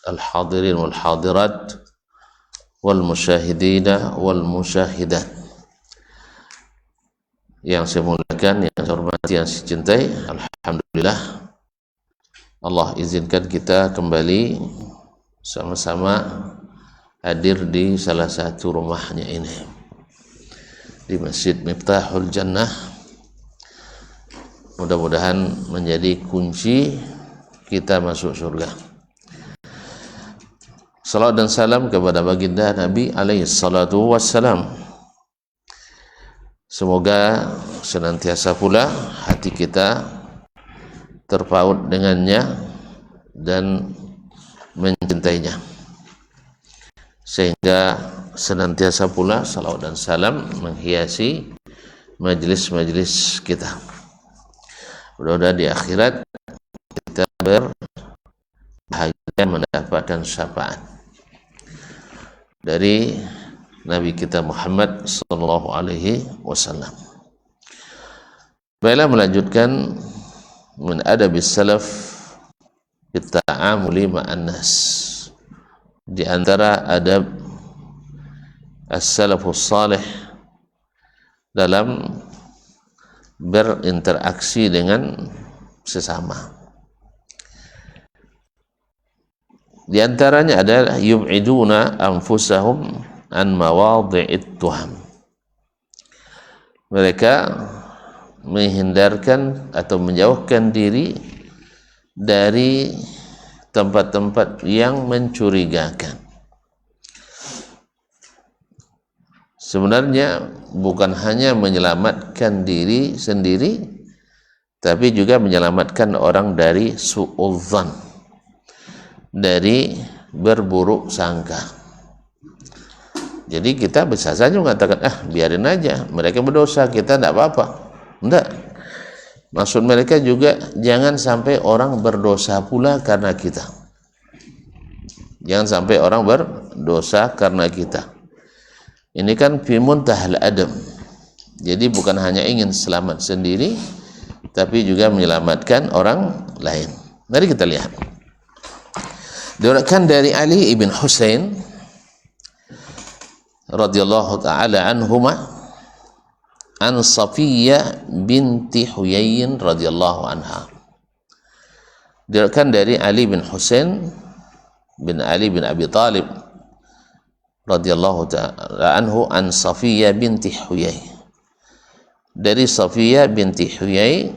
al-hadirin wal hadirat wal musyahidina wal musyahidat yang saya muliakan, yang saya hormati, yang saya cintai. Alhamdulillah Allah izinkan kita kembali sama-sama hadir di salah satu rumahnya ini, di Masjid Miftahul Jannah. Mudah-mudahan menjadi kunci kita masuk surga. Salawat dan salam kepada baginda Nabi alaihi salatu wassalam. Semoga senantiasa pula hati kita terpaut dengannya dan mencintainya, sehingga senantiasa pula salawat dan salam menghiasi majelis-majelis kita. Mudah-mudahan di akhirat kita berbahagia mendapatkan syafaat dari Nabi kita Muhammad sallallahu alaihi wasallam. Baiklah, melanjutkan min adabis salaf fit ta'amuli ma'an nas. Di antara adab as-salafus salih dalam berinteraksi dengan sesama. Di antaranya adalah yub'iduna anfusahum an mawadhi'it tuham. Mereka menghindarkan atau menjauhkan diri dari tempat-tempat yang mencurigakan. Sebenarnya bukan hanya menyelamatkan diri sendiri, tapi juga menyelamatkan orang dari su'udzan, dari berburuk sangka. Jadi kita bisa saja mengatakan, biarin aja, mereka berdosa, kita tidak apa-apa. Tidak. Maksud mereka juga jangan sampai orang berdosa pula karena kita. Jangan sampai orang berdosa karena kita. Ini kan fi muntahal adab. Jadi bukan hanya ingin selamat sendiri, tapi juga menyelamatkan orang lain. Mari kita lihat. Diriwayatkan dari Ali ibn Husain radhiyallahu taala anhuma an Safiyyah binti Huyai radhiyallahu anha. Diriwayatkan dari Ali bin Husain bin Ali bin Abi Talib radhiyallahu ta'ala anhu an Safiyyah binti Huyai, dari Safiyyah binti Huyai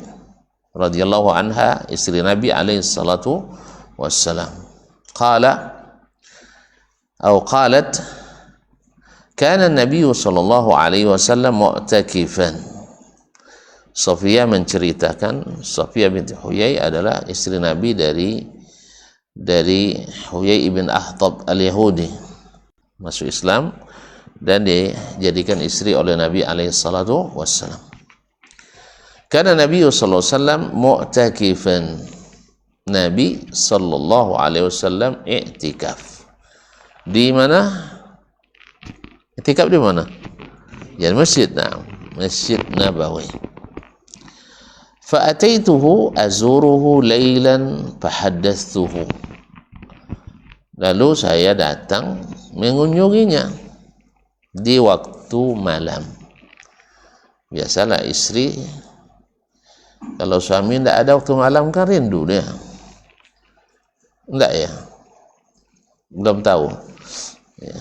radhiyallahu anha, istri Nabi alaihi salatu wassalam. Qala atau qalat kana Nabi sallallahu alaihi wasallam mu'takifan. Safiyyah menceritakan, Safiyyah binti Huyai adalah istri Nabi dari Huyai ibn Akhtab al-Yahudi, masuk Islam dan dijadikan istri oleh Nabi alaihi salatu wassalam. Karena Nabi sallallahu alaihi wasallam mu'takifan, Nabi sallallahu alaihi wasallam i'tikaf. Di mana? I'tikaf di mana? Ya, masjid. Nah, Masjid Nabawi. Fa ataituhu azuruhu lailan fahaddatsuhu. Lalu saya datang mengunjunginya di waktu malam. Biasalah istri kalau suami tidak ada waktu malam kan rindu dia. Enggak ya? Belum tahu. Ya.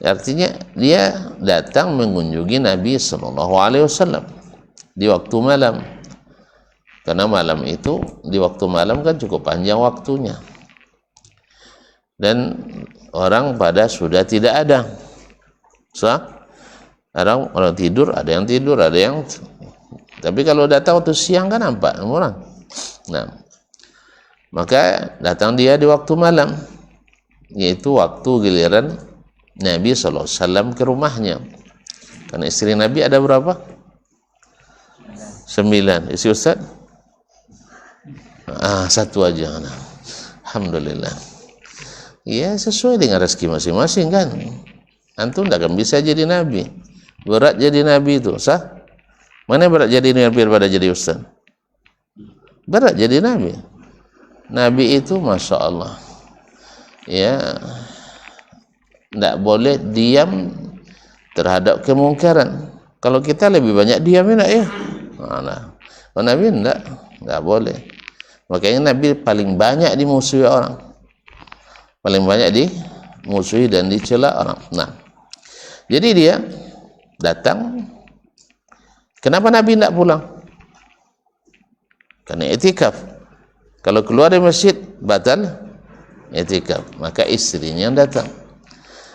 Artinya dia datang mengunjungi Nabi sallallahu alaihi wasallam di waktu malam. Karena malam itu, di waktu malam kan cukup panjang waktunya. Dan orang pada sudah tidak ada. Orang tidur, ada yang tidur, ada yang. Tapi kalau datang waktu siang kan nampak orang. Nah, maka datang dia di waktu malam, yaitu waktu giliran Nabi SAW ke rumahnya. Karena istri Nabi ada berapa? 9. Istri Ustaz? Satu aja. Alhamdulillah. Ya, sesuai dengan rezeki masing-masing kan. Antum tidak akan bisa jadi Nabi. Berat jadi Nabi itu, sah? Mana berat jadi Nabi daripada jadi Ustaz? Berat jadi Nabi. Nabi itu Masya Allah, ya tidak boleh diam terhadap kemungkaran. Kalau kita lebih banyak diam enggak ya? Nah, Nabi enggak boleh. Makanya Nabi paling banyak dimusuhi orang, paling banyak dimusuhi dan dicela orang. Nah, jadi dia datang. Kenapa Nabi tidak pulang? Karena itikaf. Kalau keluar dari masjid batal itikaf, maka istrinya yang datang.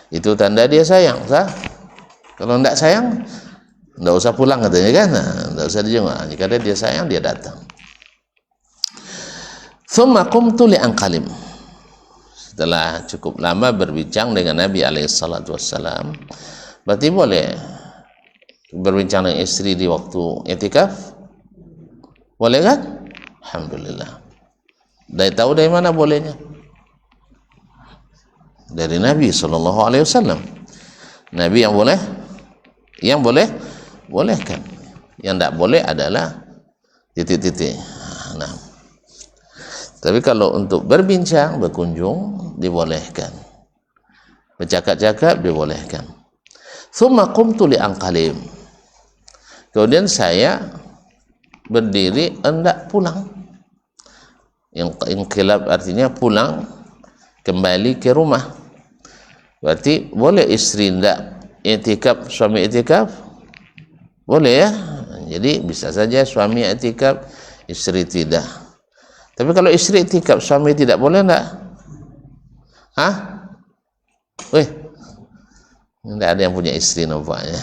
Itu tanda dia sayang, sah? Kalau tidak sayang, tidak usah pulang katanya kan? Tidak usah dijenguk. Jika dia sayang, dia datang. Thumma qumtu li'anqalim. Setelah cukup lama berbincang dengan Nabi alaihissalam, berarti boleh berbincang dengan istri di waktu itikaf? Boleh kan? Alhamdulillah. Tahu dari mana bolehnya? Dari Nabi SAW. Nabi yang bolehkan. Yang tidak boleh adalah titik-titik. Nah, tapi kalau untuk berbincang, berkunjung dibolehkan, bercakap-cakap dibolehkan. Tsumma qumtu li'anqalim. Kemudian saya berdiri hendak pulang. Yang inqilab artinya pulang, kembali ke rumah. Berarti boleh istri hendak i'tikaf, suami i'tikaf? Boleh ya? Jadi bisa saja suami i'tikaf, istri tidak. Tapi kalau istri i'tikaf, suami tidak, boleh enggak? Hah? Wih, tidak ada yang punya istri nampaknya.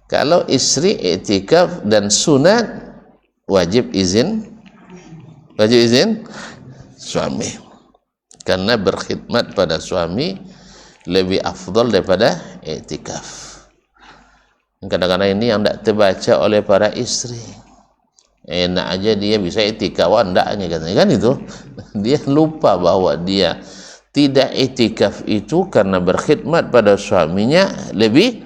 Kalau istri i'tikaf dan sunat, wajib izin suami, karena berkhidmat pada suami lebih afdal daripada i'tikaf. Kadang-kadang ini yang tidak terbaca oleh para istri. Enak aja dia bisa i'tikaf, hendaknya katanya kan itu. Dia lupa bahwa dia tidak i'tikaf itu karena berkhidmat pada suaminya lebih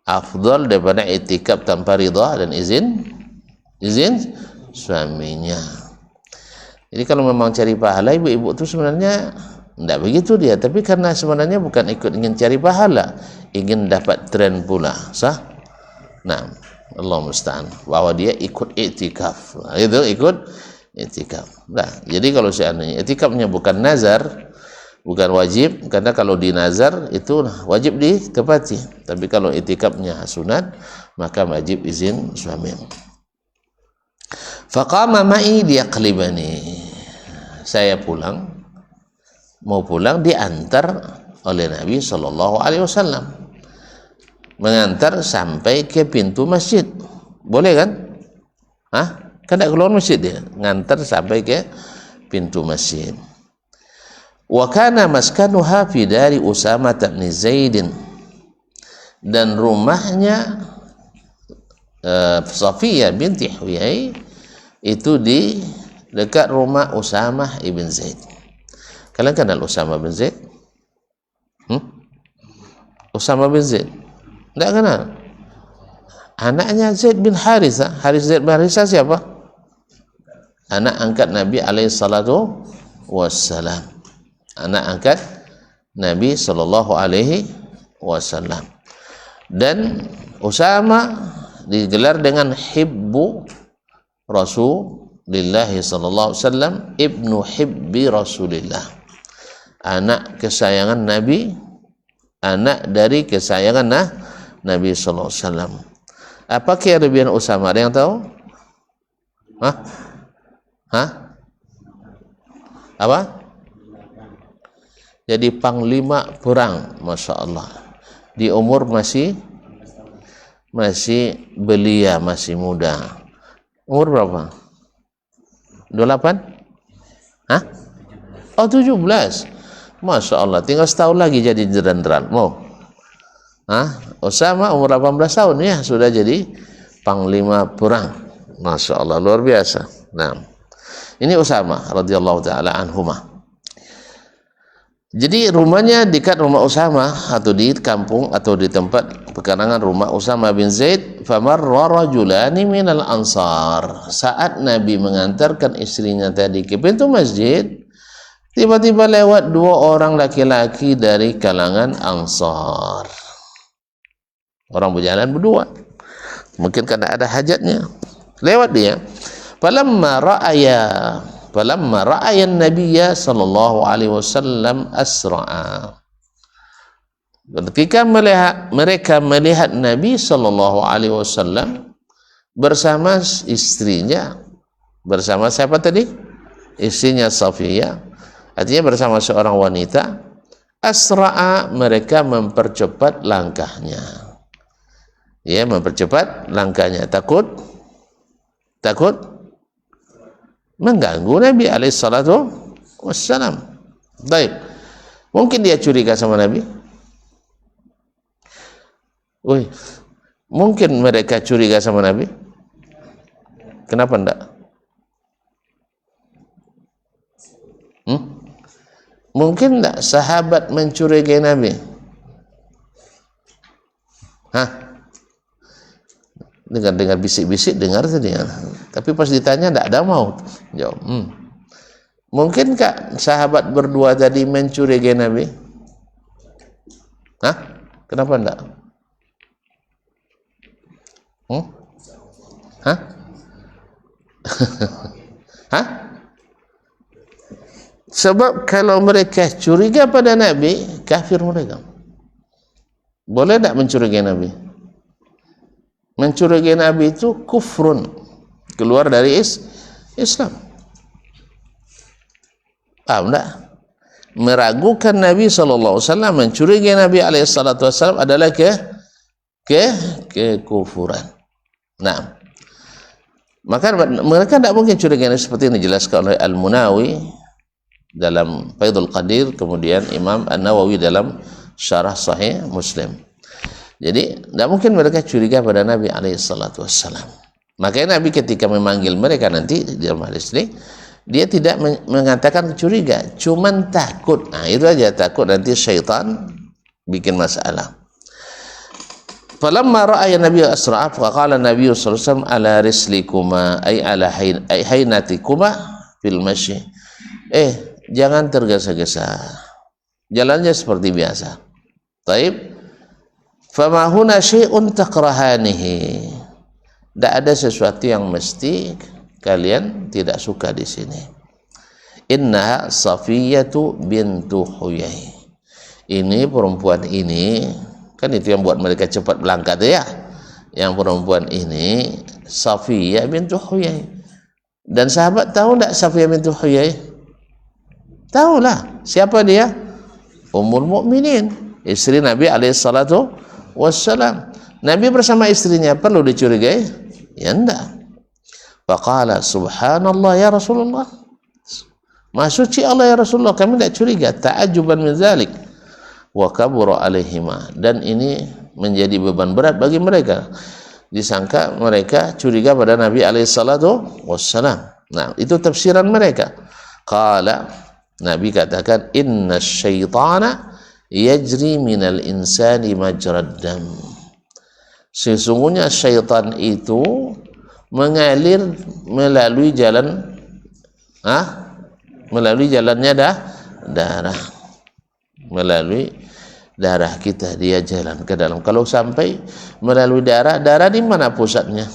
afdal daripada i'tikaf tanpa ridha dan izin suaminya. Jadi kalau memang cari pahala, ibu-ibu itu sebenarnya tidak begitu dia, tapi karena sebenarnya bukan ikut ingin cari pahala, ingin dapat tren pula, sah? Nah, Allah musta'an, bahwa dia ikut i'tikaf, itu ikut i'tikaf. Nah, jadi kalau seandainya i'tikafnya bukan nazar, bukan wajib, karena kalau di nazar itu wajib ditepati, tapi kalau i'tikafnya sunat, maka wajib izin suami. Faqama ma'i liyaqlibani. Saya mau pulang diantar oleh Nabi SAW, mengantar sampai ke pintu masjid. Boleh kan? Hah? Kan tidak keluar masjid dia, ngantar sampai ke pintu masjid. Wa kana maskanuha fi dari Usamah bin Zaid, dan rumahnya Safiyah binti Huyai itu di dekat rumah Usamah ibn Zaid. Kalian kenal Usamah bin Zaid? Usamah bin Zaid? Tidak kenal? Anaknya Zaid bin Harithah. Zaid bin Harithah siapa? Anak angkat Nabi alaihissalatu wassalam. Anak angkat Nabi sallallahu alaihi wasallam. Dan Usamah digelar dengan Hibbu Rasulillah sallallahu alaihi wasallam, ibnu Hibbi Rasulillah, anak kesayangan Nabi, anak dari kesayangan Nabi sallallahu alaihi wasallam. Apa kelebihan Usamah? Ada yang tahu? Apa? Jadi panglima perang, masya Allah. Di umur masih belia, masih muda. Umur berapa? 28? Hah? Oh, 17. Masya Allah, tinggal setahun lagi jadi jenderal. Mau? Usamah umur 18 tahun ya sudah jadi panglima perang. Masya Allah, luar biasa. Nah, ini Usamah radhiyallahu taala anhumah. Jadi rumahnya dekat rumah Usamah, atau di kampung atau di tempat pekarangan rumah Usamah bin Zaid. Famarra rajulani minal ansar. Saat Nabi mengantarkan istrinya tadi ke pintu masjid, Tiba-tiba lewat 2 orang laki-laki dari kalangan Ansar. Orang berjalan berdua. Mungkin karena ada hajatnya. Lewat dia. Falamma ra'aya an-nabiyya sallallahu alaihi wasallam asra'a. Ketika mereka melihat Nabi sallallahu alaihi wasallam bersama istrinya, bersama siapa tadi? Istrinya Safiyah. Artinya bersama seorang wanita. Asra'a, mereka mempercepat langkahnya. Ya, mempercepat langkahnya. Takut mengganggu Nabi alaihi salatu wassalam. Baik. Mungkin dia curiga sama Nabi. Mungkin mereka curiga sama Nabi. Kenapa enggak? Mungkin enggak sahabat mencurigai Nabi? Dengar bisik-bisik, dengar tadi ya. Tapi pas ditanya enggak ada mau jawab. Mungkin enggak sahabat berdua tadi mencurigai Nabi? Kenapa enggak? Sebab kalau mereka curiga pada Nabi, kafir mereka. Boleh tak mencurigai Nabi? Mencurigai Nabi itu kufrun, keluar dari Islam. Paham tak? Meragukan Nabi SAW, mencurigai Nabi SAW adalah kekufuran. Nah, maka mereka tidak mungkin curiga seperti ini, dijelaskan oleh Al-Munawi dalam Faidul Qadir, kemudian Imam An-Nawawi dalam Syarah Sahih Muslim. Jadi tidak mungkin mereka curiga pada Nabi SAW. Makanya Nabi ketika memanggil mereka nanti di dalam hadis ini, dia tidak mengatakan curiga, cuman takut. Nah, itu aja, takut nanti syaitan bikin masalah. Falamma ra'aya Nabi asra'a faqala Nabi sallallahu alaihi wasallam ala rislikuma ay ala haynatikuma fil masyi. Jangan tergesa-gesa. Jalannya seperti biasa. Taib. Fama huna syai'un takrahanihi. Tidak ada sesuatu yang mesti kalian tidak suka di sini. Inna Safiyatu bintu Huyai. Ini perempuan ini, kan itu yang buat mereka cepat berangkat ya. Yang perempuan ini Safiyah bintu Huyai. Dan sahabat tahu tak Safiyah bintu Huyai? Tahulah siapa dia? Ummul Mukminin, istri Nabi alaihi salatu wassalam. Nabi bersama istrinya perlu dicurigai? Ya enggak. Faqala subhanallah ya Rasulullah. Maha suci Allah ya Rasulullah, kami tidak curiga. Ta'ajuban min zalik. Wa kabura alaihima, dan ini menjadi beban berat bagi mereka. Disangka mereka curiga pada Nabi alaihi salatu wassalam. Nah, itu tafsiran mereka. Qala, Nabi katakan, inna syaitana yajri minal insani majrad dam. Sesungguhnya syaitan itu mengalir melalui jalan melalui jalannya darah. Melalui darah kita dia jalan ke dalam. Kalau sampai melalui darah di mana pusatnya?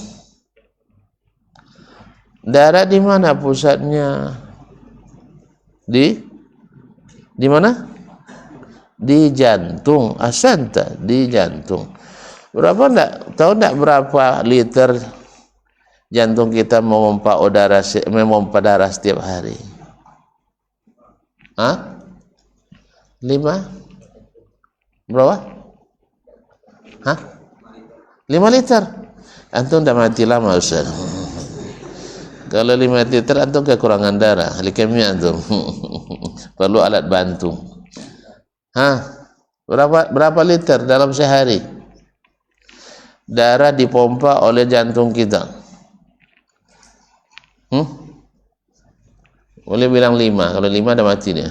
Darah di mana pusatnya? Di mana? Di jantung. Asanta, di jantung. Tahu enggak berapa liter jantung kita memompa darah setiap hari? 5? Berapa? 5 liter. Antum dah mati lama Ustaz. Kalau 5 liter antum kekurangan darah, leukemia antum. Perlu alat bantu. Berapa liter dalam sehari? Darah dipompa oleh jantung kita. Boleh bilang 5, kalau 5 dah mati dia.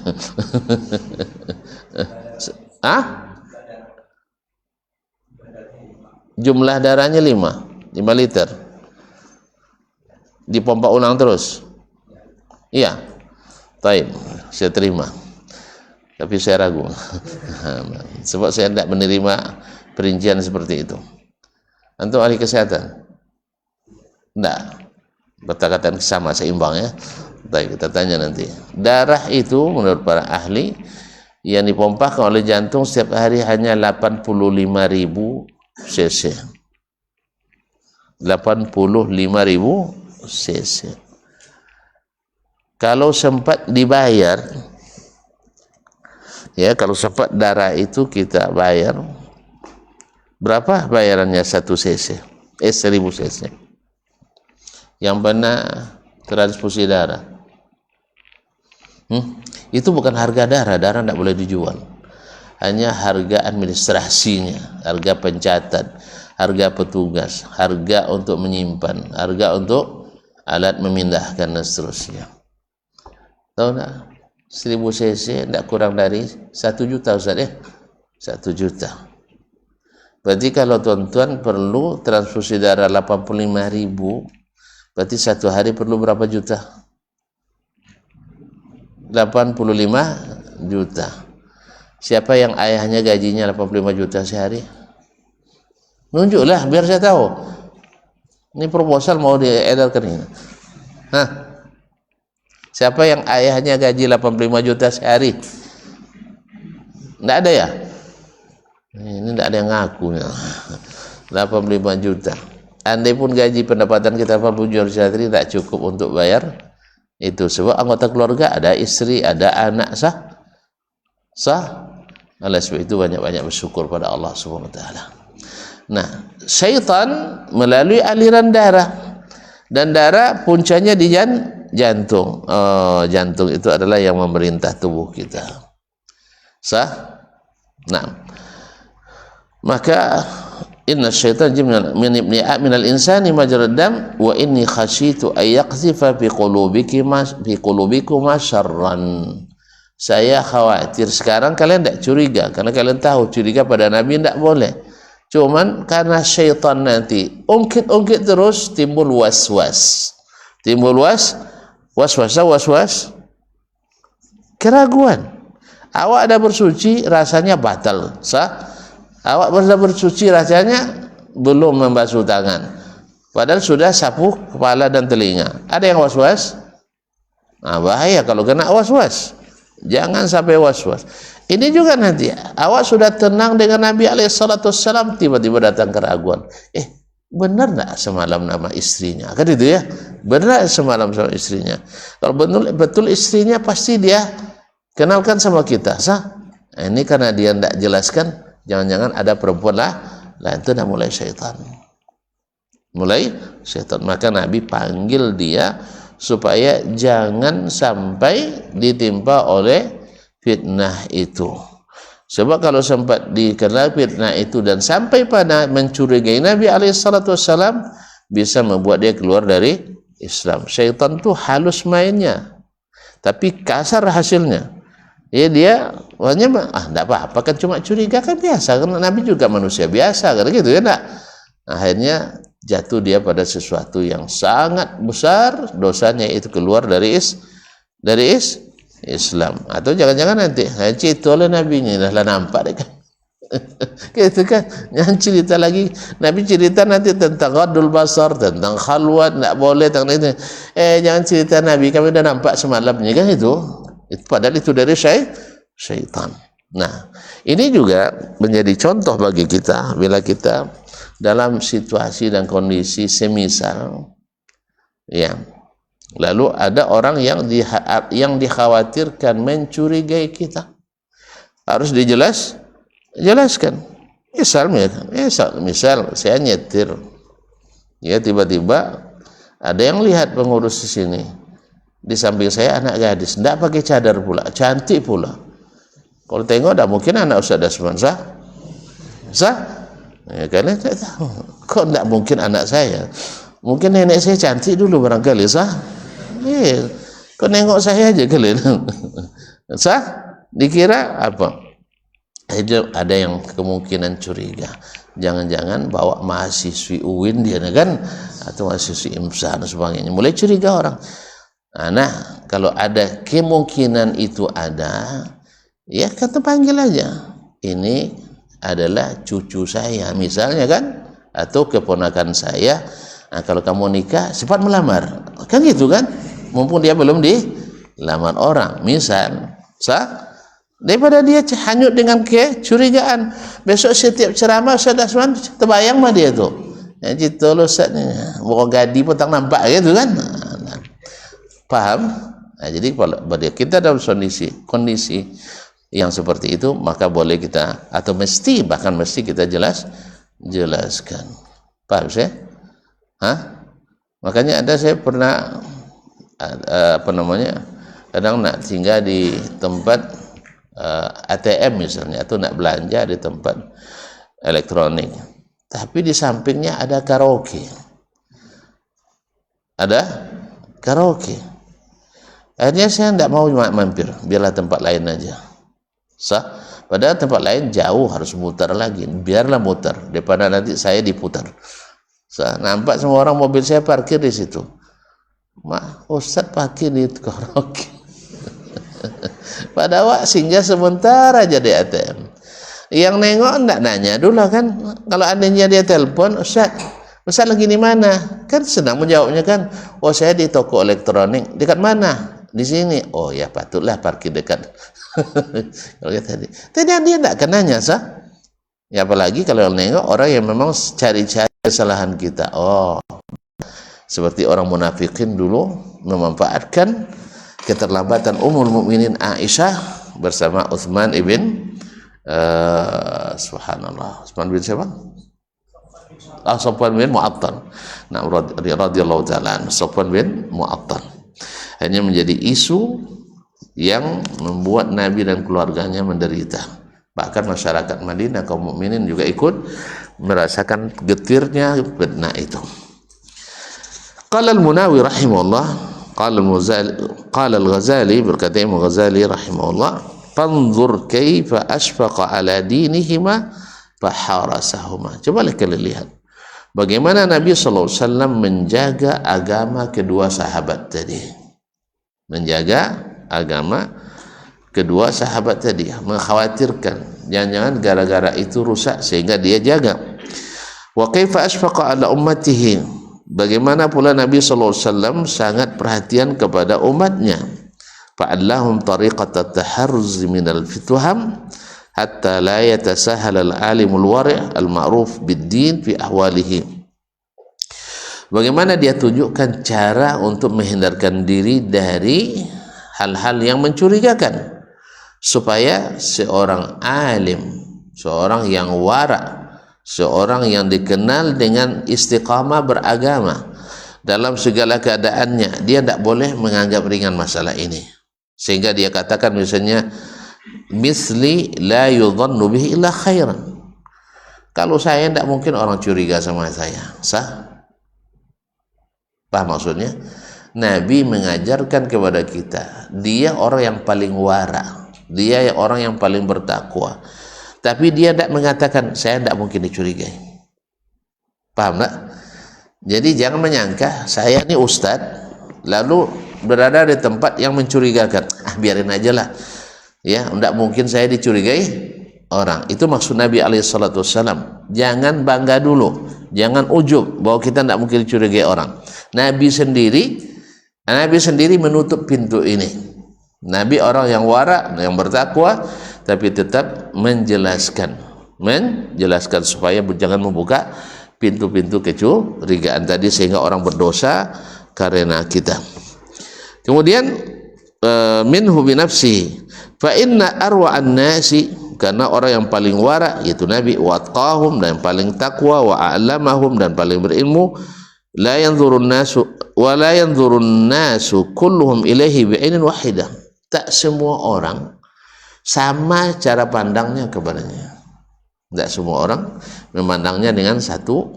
Jumlah darahnya 5 liter. Dipompa ulang terus. Iya. Taib. saya terima. Tapi saya ragu. Sebab saya tidak menerima perincian seperti itu. Antum ahli kesehatan? Tidak. Kata-kata sama, seimbang ya. Baik, kita tanya nanti. Darah itu menurut para ahli yang dipompahkan oleh jantung setiap hari hanya 85.000 cc. 85.000 cc. Kalau sempat dibayar, ya kalau sempat darah itu kita bayar, berapa bayarannya 1 cc? 1000 cc. Yang pernah transfusi darah. Itu bukan harga darah, darah tidak boleh dijual. Hanya harga administrasinya, harga pencatat, harga petugas, harga untuk menyimpan, harga untuk alat memindahkan dan seterusnya. Tahu tak? 1000 cc tidak kurang dari 1 juta Ustaz ya? 1 juta. Berarti kalau tuan-tuan perlu transfusi darah 85.000, berarti satu hari perlu berapa juta? 85 juta. Siapa yang ayahnya gajinya 85 juta sehari? Nunjuklah biar saya tahu. Ini proposal mau diedarkan ini. Hah? Siapa yang ayahnya gaji 85 juta sehari? Tidak ada ya? Ini tidak ada yang ngaku. 85 juta. Andai pun gaji pendapatan kita 80 juta sehari tidak cukup untuk bayar itu. Sebab anggota keluarga ada istri, ada anak, sah. Oleh sebab itu banyak-banyak bersyukur pada Allah Subhanahu wa taala. Nah, syaitan melalui aliran darah, dan darah puncanya di jantung. Jantung itu adalah yang memerintah tubuh kita. Sah? Nah, maka inna syaitan min al insani majrad dam wa inni khasyitu ay yaqzifa fi qulubikum syarran. Saya khawatir, sekarang kalian tidak curiga karena kalian tahu curiga pada Nabi tidak boleh. Cuman karena syaitan nanti ungkit terus timbul was-was. Timbul was-was keraguan. Awak ada bersuci rasanya batal, sah? Awak sudah bersuci rasanya belum membasuh tangan, padahal sudah sapu kepala dan telinga. Ada yang was-was? Nah, bahaya kalau kena was-was. Jangan sampai was-was. Ini juga nanti awak sudah tenang dengan Nabi alaihissalam, tiba-tiba datang keraguan. Benar tak semalam nama istrinya? Kan itu ya? Benar semalam sama istrinya? Kalau betul istrinya, pasti dia kenalkan sama kita, sah? Ini karena dia tidak jelaskan, jangan-jangan ada perempuan lah itu dah mulai syaitan. Maka Nabi panggil dia supaya jangan sampai ditimpa oleh fitnah itu. Sebab kalau sempat dikenal fitnah itu dan sampai pada mencurigai Nabi alaihissalam, bisa membuat dia keluar dari Islam. Syaitan tu halus mainnya, tapi kasar hasilnya. Ya dia hanya tidak apa-apa kan, cuma curiga kan biasa, karena Nabi juga manusia biasa kan gitu ya enggak. Akhirnya jatuh dia pada sesuatu yang sangat besar dosanya, itu keluar dari Islam. Atau jangan-jangan nanti itu oleh Nabi ini dah nampak deh kan. Gitu kan. Yang cerita lagi Nabi cerita nanti tentang ghadul basar, tentang khalwat tidak boleh, tentang itu. Jangan cerita Nabi, kami dah nampak semalamnya kan itu padahal itu dari syaitan. Nah, ini juga menjadi contoh bagi kita bila kita dalam situasi dan kondisi semisal ya, lalu ada orang yang dikhawatirkan mencurigai kita, harus dijelaskan. Misal saya nyetir ya, tiba-tiba ada yang lihat pengurus di sini, di samping saya anak gadis, tidak pakai cadar pula, cantik pula. Kalau tengok dah mungkin anak Ustaz Dasman, sah? Ya, kalian tak tahu. Kok tidak mungkin anak saya? Mungkin nenek saya cantik dulu barangkali, sah? Kok nengok saya aja kalian? Sah? Dikira apa? Ada yang kemungkinan curiga. Jangan-jangan bawa mahasiswi UIN dia kan, atau mahasiswi IMSA dan sebagainya. Mulai curiga orang. Nah, kalau ada kemungkinan itu ada, ya kata panggil aja. Ini adalah cucu saya misalnya kan, atau keponakan saya. Nah, kalau kamu nikah cepat melamar, kan gitu kan, mumpung dia belum dilamar orang misal. Daripada dia hanyut dengan kecurigaan, besok setiap ceramah Ustaz Asman terbayang mah dia tuh ya gitu loh Ustaz ni bawa gadi pun tak nampak gitu kan. Paham? Nah, jadi kalau kita dalam kondisi yang seperti itu, maka boleh kita, atau mesti, bahkan mesti kita jelaskan. Paham saya? Makanya saya pernah kadang nak tinggal di tempat ATM misalnya, atau nak belanja di tempat elektronik, tapi di sampingnya ada karaoke. Akhirnya saya tidak mau mampir, biarlah tempat lain aja. Padahal tempat lain jauh, harus mutar lagi. Biarlah mutar daripada nanti saya diputar. Nampak semua orang mobil saya parkir di situ. Ustaz parkir di karaoke. Padahal singgah sebentar aja di ATM. Yang nengok enggak nanya dulu kan. Kalau andainya dia telepon, Ustaz lagi di mana? Kan senang menjawabnya kan. Oh, saya di toko elektronik. Dekat mana? Di sini. Oh ya, patutlah parkir dekat. Kalau tadi dia tidak akan nanya ya, apalagi kalau nengok orang yang memang cari-cari kesalahan kita. Oh, seperti orang munafikin dulu memanfaatkan keterlambatan Ummul Mukminin Aisyah bersama Utsman ibn subhanallah, Utsman bin siapa? Safwan bin Mu'attal. Nah, radhiyallahu ta'ala, Safwan bin Mu'attal. Hanya menjadi isu yang membuat Nabi dan keluarganya menderita. Bahkan masyarakat Madinah, kaum mukminin juga ikut merasakan getirnya fitnah itu. Qala al-Munawi rahimahullah, qala al-Ghazali, berkata Imam Ghazali rahimahullah, fanzur kaifa asfaqa ala dinihima faharasahuma. Cobalah kalian lihat bagaimana Nabi sallallahu alaihi wasallam menjaga agama kedua sahabat tadi. Menjaga agama kedua sahabat tadi, mengkhawatirkan jangan-jangan gara-gara itu rusak sehingga dia jaga. Wa kaifa asfaqa ala ummatihi, bagaimana pula Nabi sallallahu alaihi wasallam sangat perhatian kepada umatnya. Fa'allahum tariqat at-taharruz min al-fituham hatta la yatasahal al-alimul wari' al-ma'ruf bid-din fi ahwalihi. Bagaimana dia tunjukkan cara untuk menghindarkan diri dari hal-hal yang mencurigakan, supaya seorang alim, seorang yang wara, seorang yang dikenal dengan istiqamah beragama dalam segala keadaannya, dia tidak boleh menganggap ringan masalah ini, sehingga dia katakan misalnya misli la yudhannu bihi illa khairan. Kalau saya tidak mungkin orang curiga sama saya. Paham maksudnya? Nabi mengajarkan kepada kita, dia orang yang paling wara, dia orang yang paling bertakwa, tapi dia tidak mengatakan saya tidak mungkin dicurigai. Paham tak? Jadi jangan menyangka saya ini ustaz lalu berada di tempat yang mencurigakan. Biarin aja lah ya, tidak mungkin saya dicurigai orang. Itu maksud Nabi SAW. Jangan bangga dulu, jangan ujub bahwa kita tidak mungkin dicurigai orang. Nabi sendiri menutup pintu ini. Nabi orang yang wara, yang bertakwa, tapi tetap menjelaskan supaya jangan membuka pintu-pintu kecurigaan tadi sehingga orang berdosa karena kita. Kemudian minhu binafsi fa inna arwa an-nasi, karena orang yang paling wara yaitu Nabi, wa atqahum, dan yang paling takwa, wa a'lamahum, dan paling berilmu, la yanzurun nasu kulluhum ilaihi bi'ainin wahidah. Tak semua orang sama cara pandangnya kepadanya. Tidak semua orang memandangnya dengan satu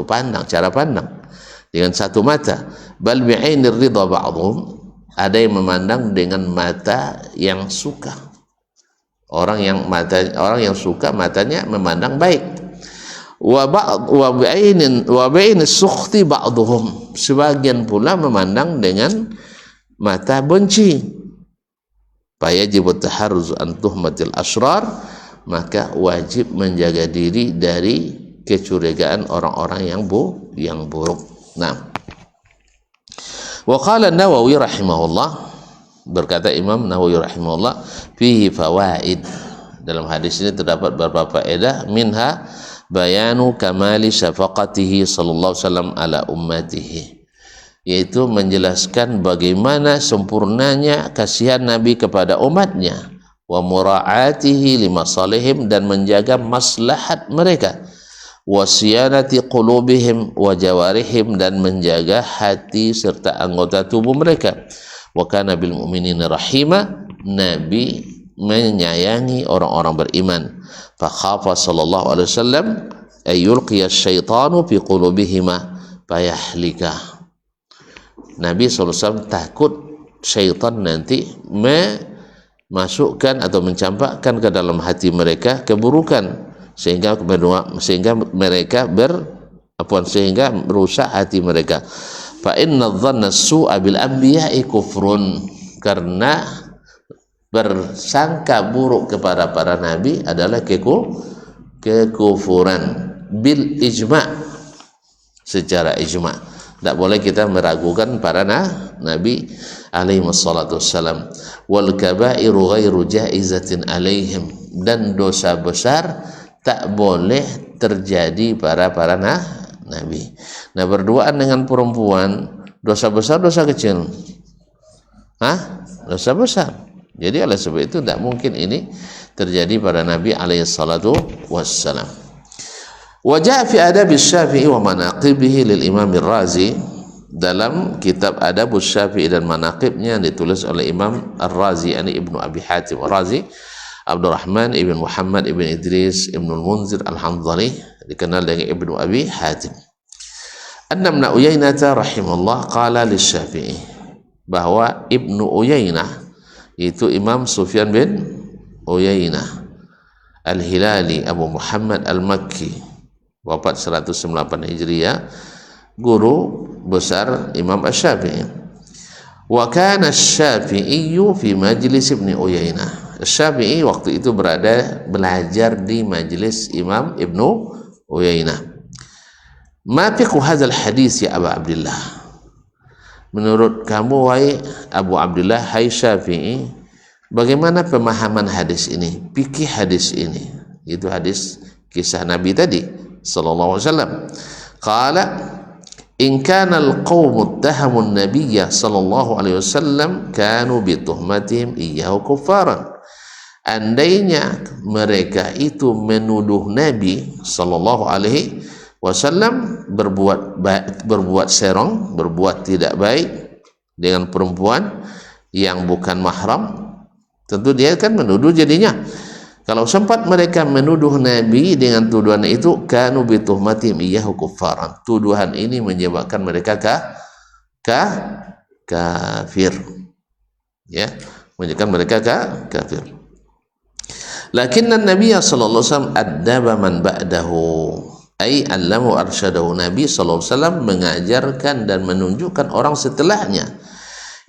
pandang, cara pandang, dengan satu mata. Bal bi'ainir ridha ba'dhum, ada yang memandang dengan mata yang suka. Orang yang suka matanya memandang baik. Wa bi'ainis sukhti ba'dhum, sebagian pula memandang dengan mata benci. Fayajib at-taharruz an tuhmatil asrar, maka wajib menjaga diri dari kecurigaan orang-orang yang buruk. Nah, wa qala an-Nawawi rahimahullah, berkata Imam Nawawi rahimahullah, fihi fawaid, dalam hadis ini terdapat beberapa faedah, minha bayanu kamali syafaqatihi sallallahu alaihi wasallam ala ummatihi, yaitu menjelaskan bagaimana sempurnanya kasihan Nabi kepada umatnya, wa mura'atihi limasalihim, dan menjaga maslahat mereka, wa siyanati qulubihim wa jawarihim, dan menjaga hati serta anggota tubuh mereka, wa kana bil mu'minina rahima, Nabi menyayangi orang-orang beriman. Fa khafa sallallahu alaihi wasallam ayulqiya syaitanu fi qulubihima fayahlika. Nabi SAW takut syaitan nanti memasukkan atau mencampakkan ke dalam hati mereka keburukan, sehingga mereka sehingga merusak hati mereka. Fa inna dhanna su'a bil anbiya'i kufrun, karena bersangka buruk kepada para nabi adalah kekufuran bil ijma', secara ijma'. Tidak boleh kita meragukan para nabi alaihi wassalatu wassalam. Wal kabairu ghairu jaizatin alaihim, dan dosa besar tak boleh terjadi para nabi. Nah, berduaan dengan perempuan dosa besar, dosa kecil? Dosa besar. Jadi oleh sebab itu tidak mungkin ini terjadi pada Nabi alaihi salatu wassalam. Wajah fi adab Syafi'i wa manaqibihi lil Imam Ar-Razi, dalam kitab Adab Syafi'i dan manaqibnya yang ditulis oleh Imam Ar-Razi, yani Ibnu Abi Hatim Ar-Razi, Abdurrahman ibn Muhammad ibn Idris ibn Al-Munzir Al-Hanzali, dikenal dengan Ibnu Abi Hatim. Anna Ibn Uyainah rahimahullah qala lisy-Syafi'i, bahwa Ibnu Uyainah itu Imam Sufyan bin Uyainah Al-Hilali Abu Muhammad Al-Makki, wafat 198 Hijriah, guru besar Imam Asy-Syafi'i. Wa kana Asy-Syafi'i fi majlis Ibnu Uyainah. Asy-Syafi'i waktu itu belajar di majlis Imam Ibnu Uyainah. Ma fiqhu hadzal hadis ya Abu Abdullah? Menurut kamu wahai Abu Abdullah, hai Syafi'i, bagaimana pemahaman hadis ini, fikih hadis ini? Itu hadis kisah Nabi tadi sallallahu alaihi wasallam. Qala in kana al-qaum ittahamu an-nabiyya sallallahu alaihi wasallam kanu bi tuhmatihim iyyahu kuffaran. Andainya mereka itu menuduh Nabi sallallahu alaihi wasallam berbuat serong, berbuat tidak baik dengan perempuan yang bukan mahram, tentu dia kan menuduh jadinya. Kalau sempat mereka menuduh Nabi dengan tuduhan itu, kanu bi tuhmatihim iyyahu kuffaran, tuduhan ini menyebabkan mereka kafir, ya, menyebabkan mereka kafir. Lakinna Nabiya sallallahu alaihi wasallam addaba man ba'dahu, ay allamu arsyadahu. Nabi sallallahu alaihi wasallam mengajarkan dan menunjukkan orang setelahnya.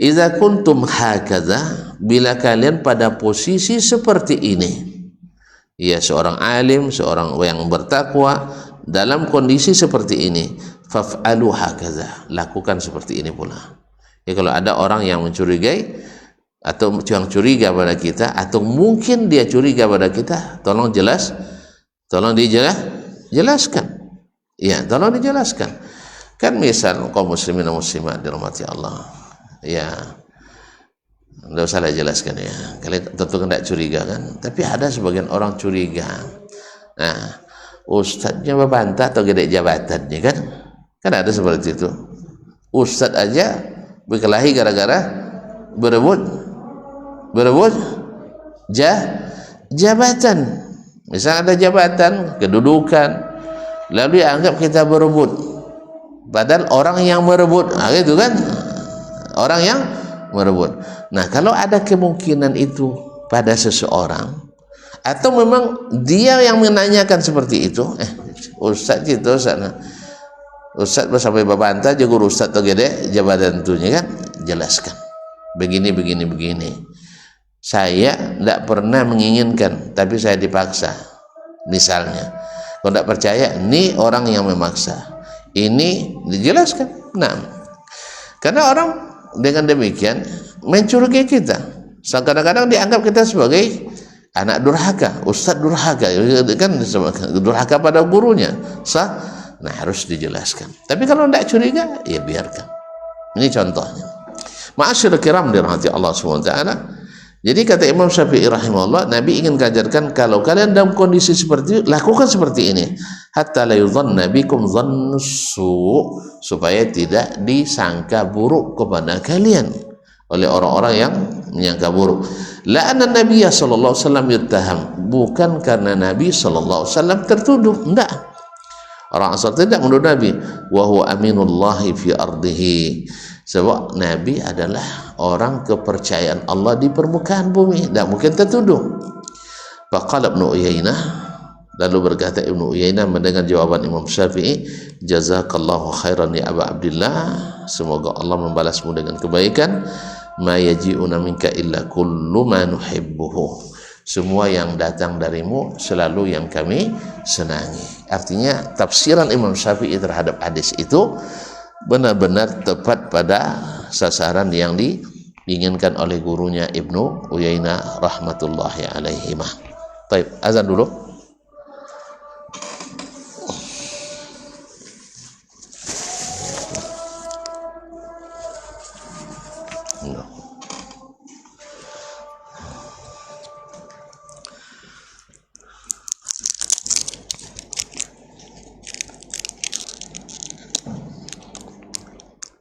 Idza kuntum hakadza, bila kalian pada posisi seperti ini, ya, seorang alim, seorang yang bertakwa dalam kondisi seperti ini, faf'alu hakadza, lakukan seperti ini pula. Ya, kalau ada orang yang mencurigai atau yang curiga pada kita, atau mungkin dia curiga pada kita, tolong dijelaskan. Ya, tolong dijelaskan. Kan misal kaum muslimin dan muslimat dirahmati Allah, ya, tidak usah dijelaskan ya. Kalian tentu tidak curiga kan? Tapi ada sebagian orang curiga. Nah, ustadznya membantah atau gede jabatannya kan? Kan ada seperti itu. Ustadz aja berkelahi gara-gara berebut jabatan. Misal ada jabatan, kedudukan, lalu dianggap kita berebut, padahal orang yang merebut, gitu kan, orang yang merebut. Nah, kalau ada kemungkinan itu pada seseorang, atau memang dia yang menanyakan seperti itu, Ustaz gitu, Ustaz sampai babanta aja guru Ustaz atau gede jabatan tunya kan, jelaskan. begini begini begini. Saya tidak pernah menginginkan, tapi saya dipaksa. Misalnya, kalau tidak percaya, ini orang yang memaksa. Ini dijelaskan. Nah, karena orang dengan demikian mencurigai kita. Kadang-kadang dianggap kita sebagai anak durhaka, ustadz durhaka, kan durhaka pada gurunya. Nah, harus dijelaskan. Tapi kalau tidak curiga, ya biarkan. Ini contohnya. Ma'asyil kiram dirahmati Allah SWT. Jadi kata Imam Syafi'i rahimahullah, Nabi ingin mengajarkan kalau kalian dalam kondisi seperti itu, lakukan seperti ini. Hatta la yudhanna bikum dhannusu, supaya tidak disangka buruk kepada kalian oleh orang-orang yang menyangka buruk. La anna Nabiya sallallahu alaihi wasallam yuttaham, bukan karena Nabi sallallahu alaihi wasallam tertuduh, enggak. Orang asal tidak menuduh Nabi, wa huwa aminullahi fi ardihi. Sebab Nabi adalah orang kepercayaan Allah di permukaan bumi, tidak mungkin tertuduh. Faqala Ibnu Uyainah, lalu berkata Ibnu Uyainah mendengar jawaban Imam Syafi'i, jazakallahu khairan ya Aba Abdillah, semoga Allah membalasmu dengan kebaikan. Ma yaji'una minka illa kullu ma nuhibbuhu, semua yang datang darimu selalu yang kami senangi. Artinya tafsiran Imam Syafi'i terhadap hadis itu benar-benar tepat pada sasaran yang diinginkan oleh gurunya Ibnu Uyainah rahmatullahi alaihimah. Baik, azan dulu.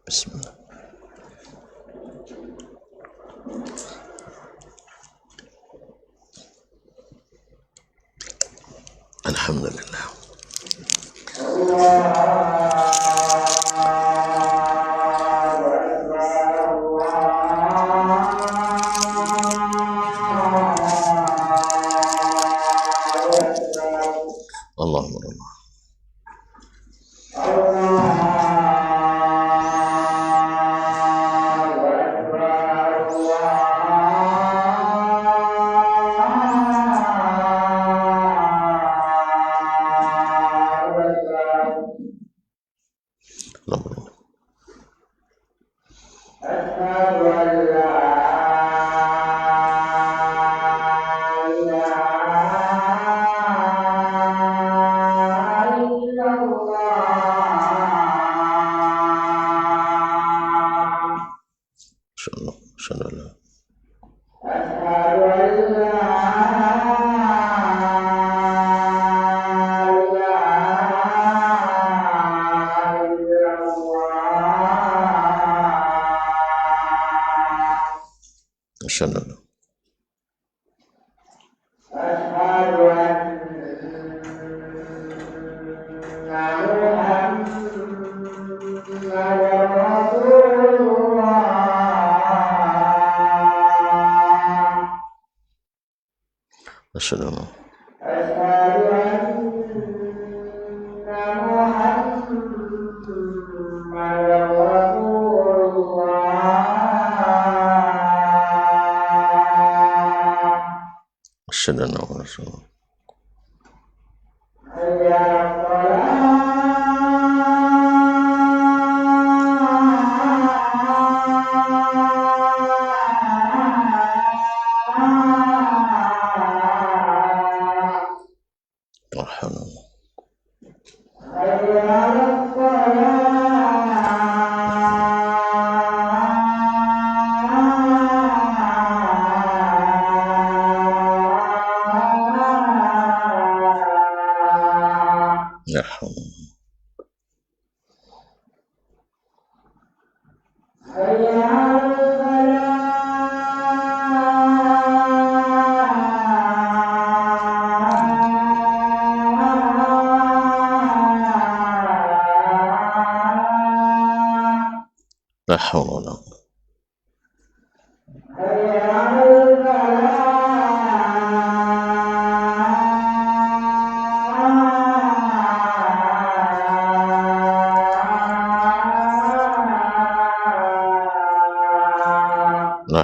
Bismillah. Alhamdulillah. Allahumma Assalamualaikum. Assalamualaikum. La haula wala quwwata.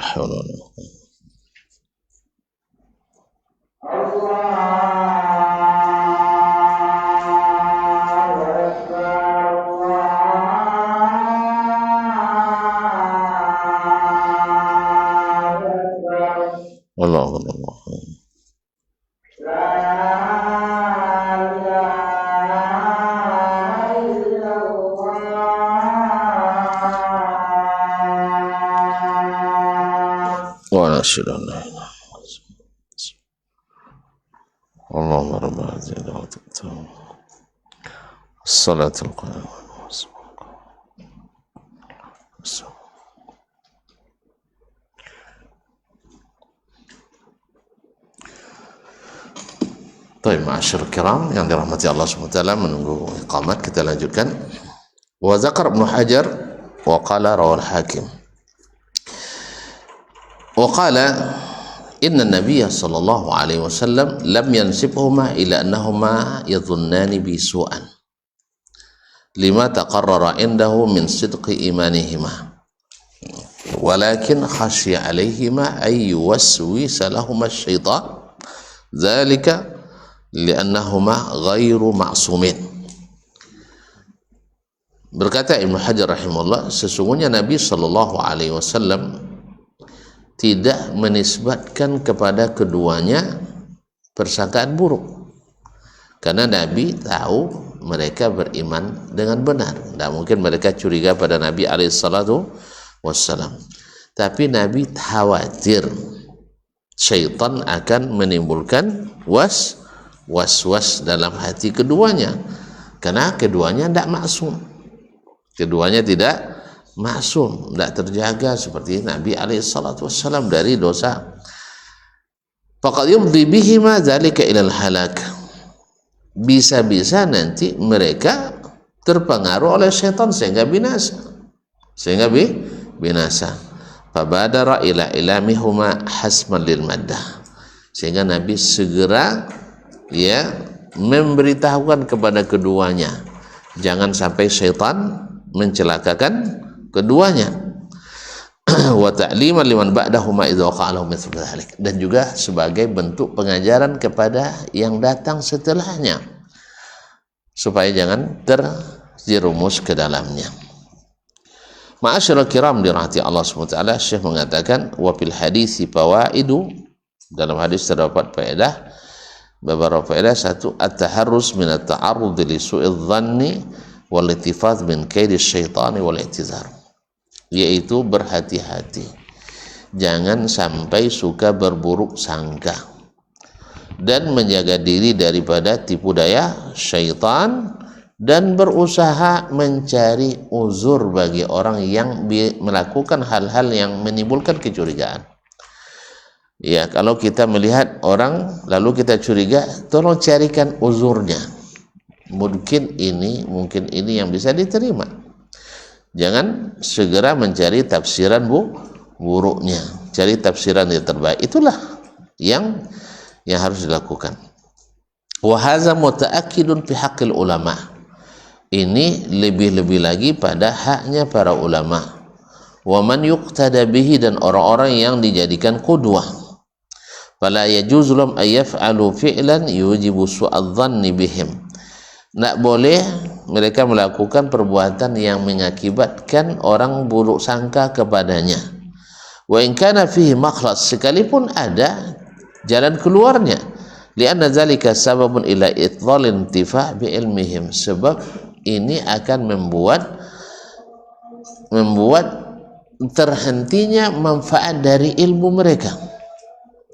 haula wala quwwata. Allahu akbar. Wa asyhadu an la ilaha illallah. Allahumma rabb hadhihi ad-da'wati at-tammah. As-salatul qa'imah. Baik, ma'asyar kiram yang dirahmati Allah SWT, menunggu iqamat, kita lanjutkan. Wa zakar Ibnu Hajar wa qala rawal Hakim wa qala inna Nabiy sallallahu alaihi wasallam lam yansibhuma ila annahuma yadhunnani bi su'an lima taqarrara indahu min sidqi imanihima walakin khashiya alaihima ay yuwaswisa lahuma asy-syaitan dzalika li'annahuma ghairu ma'sumin. Berkata Ibnu Hajar rahimahullah, sesungguhnya Nabi sallallahu alaihi wasallam tidak menisbatkan kepada keduanya persangkaan buruk, karena Nabi tahu mereka beriman dengan benar. Tidak mungkin mereka curiga pada Nabi alaihi salatu wassalam, tapi Nabi khawatir syaitan akan menimbulkan was-was dalam hati keduanya, karena keduanya tidak maksum, keduanya tidak maksum, tidak terjaga seperti Nabi alaihissalam dari dosa. Faqad yumdi bihima dzalika ilal halak, bisa-bisa nanti mereka terpengaruh oleh syaitan sehingga binasa, fabadara ila ilamihuma hasman lil maddah, sehingga Nabi segera memberitahukan kepada keduanya jangan sampai syaitan mencelakakan keduanya. Wa ta'liman liman ba'dahuma idza qala mithlu dzalik, dan juga sebagai bentuk pengajaran kepada yang datang setelahnya supaya jangan terjerumus ke dalamnya. Ma'asyiral kiram dirahmati Allah SWT, Syekh mengatakan wa fil hadisi fawaidu, dalam hadis terdapat faedah, beberapa faedah. Satu, at-taharrus min at-ta'arrud li su'idz dhanni wal ittifaz min kaidi syaitani wal i'tizar, yaitu berhati-hati jangan sampai suka berburuk sangka dan menjaga diri daripada tipu daya syaitan, dan berusaha mencari uzur bagi orang yang melakukan hal-hal yang menimbulkan kecurigaan. Ya, kalau kita melihat orang lalu kita curiga, tolong carikan uzurnya. Mungkin ini yang bisa diterima. Jangan segera mencari tafsiran buruknya. Cari tafsiran yang terbaik. Itulah yang harus dilakukan. Wa hadza mutaakkidun fi haqqil ulama. Ini lebih-lebih lagi pada haknya para ulama. Wa man yuqtada bihi, dan orang-orang yang dijadikan qudwah. Fala yajuzu lahum ay yaf'alu fi'lan yujibu su'adz dhanni bihim. Tidak boleh mereka melakukan perbuatan yang mengakibatkan orang buruk sangka kepadanya. Wa in kana fihi makhlas, sekalipun ada jalan keluarnya. Lianna dzalika sababun ila idlal intifa' bi ilmihim, sebab ini akan membuat terhentinya manfaat dari ilmu mereka.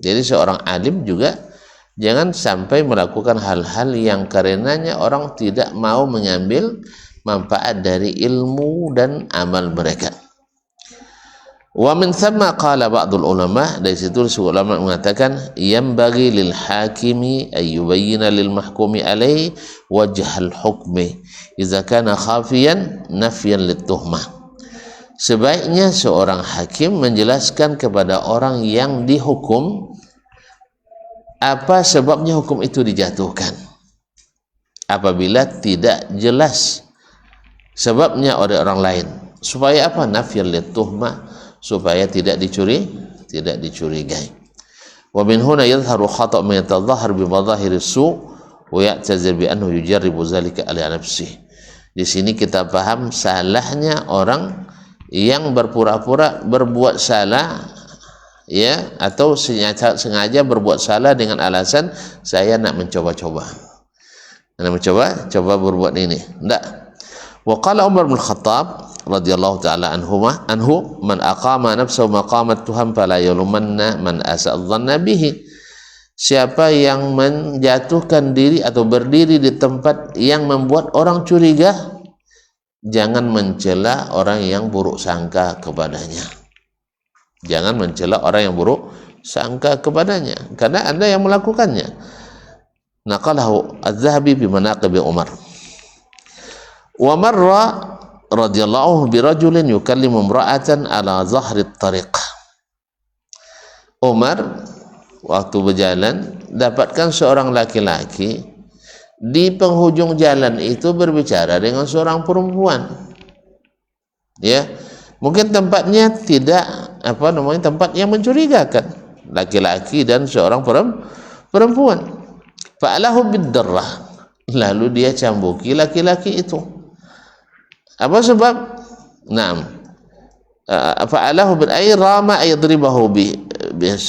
Jadi seorang alim juga jangan sampai melakukan hal-hal yang karenanya orang tidak mau mengambil manfaat dari ilmu dan amal mereka. Wa min thamma qala ba'dul ulama, dari situ ulama mengatakan yanbaghi lil hakimi ay yubayyana lil mahkumi alaihi wajhal hukmi idza kana khafiyan nafyan lit tuhmah. Sebaiknya seorang hakim menjelaskan kepada orang yang dihukum apa sebabnya hukum itu dijatuhkan. Apabila tidak jelas sebabnya oleh orang lain, supaya apa? Nafyan lit tuhmah, supaya tidak dicurigai. Wa min huna yadhharu khata' man yatadhahhar bi madhahir as-su' wa ya'tazir bi annahu yujarribu zalika ala nafsihi. Di sini kita paham salahnya orang yang berpura-pura berbuat salah, ya, atau sengaja berbuat salah dengan alasan saya nak mencoba-coba. Nak mencoba berbuat ini. Enggak. Wa qala Umar bin Khattab radhiyallahu taala anhu man aqama nafsahu maqamat Tuhan fala yalumanna man asa'adhanna bihi. Siapa yang menjatuhkan diri atau berdiri di tempat yang membuat orang curiga, jangan mencela orang yang buruk sangka kepadanya. Jangan mencela orang yang buruk sangka kepadanya, karena Anda yang melakukannya. Naqalahu Az-Zahabi bi manaqib Umar. Wa marra radhiyallahu bi rajulin yukallimu imra'atan ala zahri at-tariq. Umar waktu berjalan dapatkan seorang laki-laki di penghujung jalan itu berbicara dengan seorang perempuan. Ya, mungkin tempatnya tidak tempat yang mencurigakan, laki-laki dan seorang perempuan. Fa'alahu bid-darrah, lalu dia cambuki laki-laki itu. Apa sebab? Naam. Fa'alahu bil-ay rama ayadribahu bi. Dia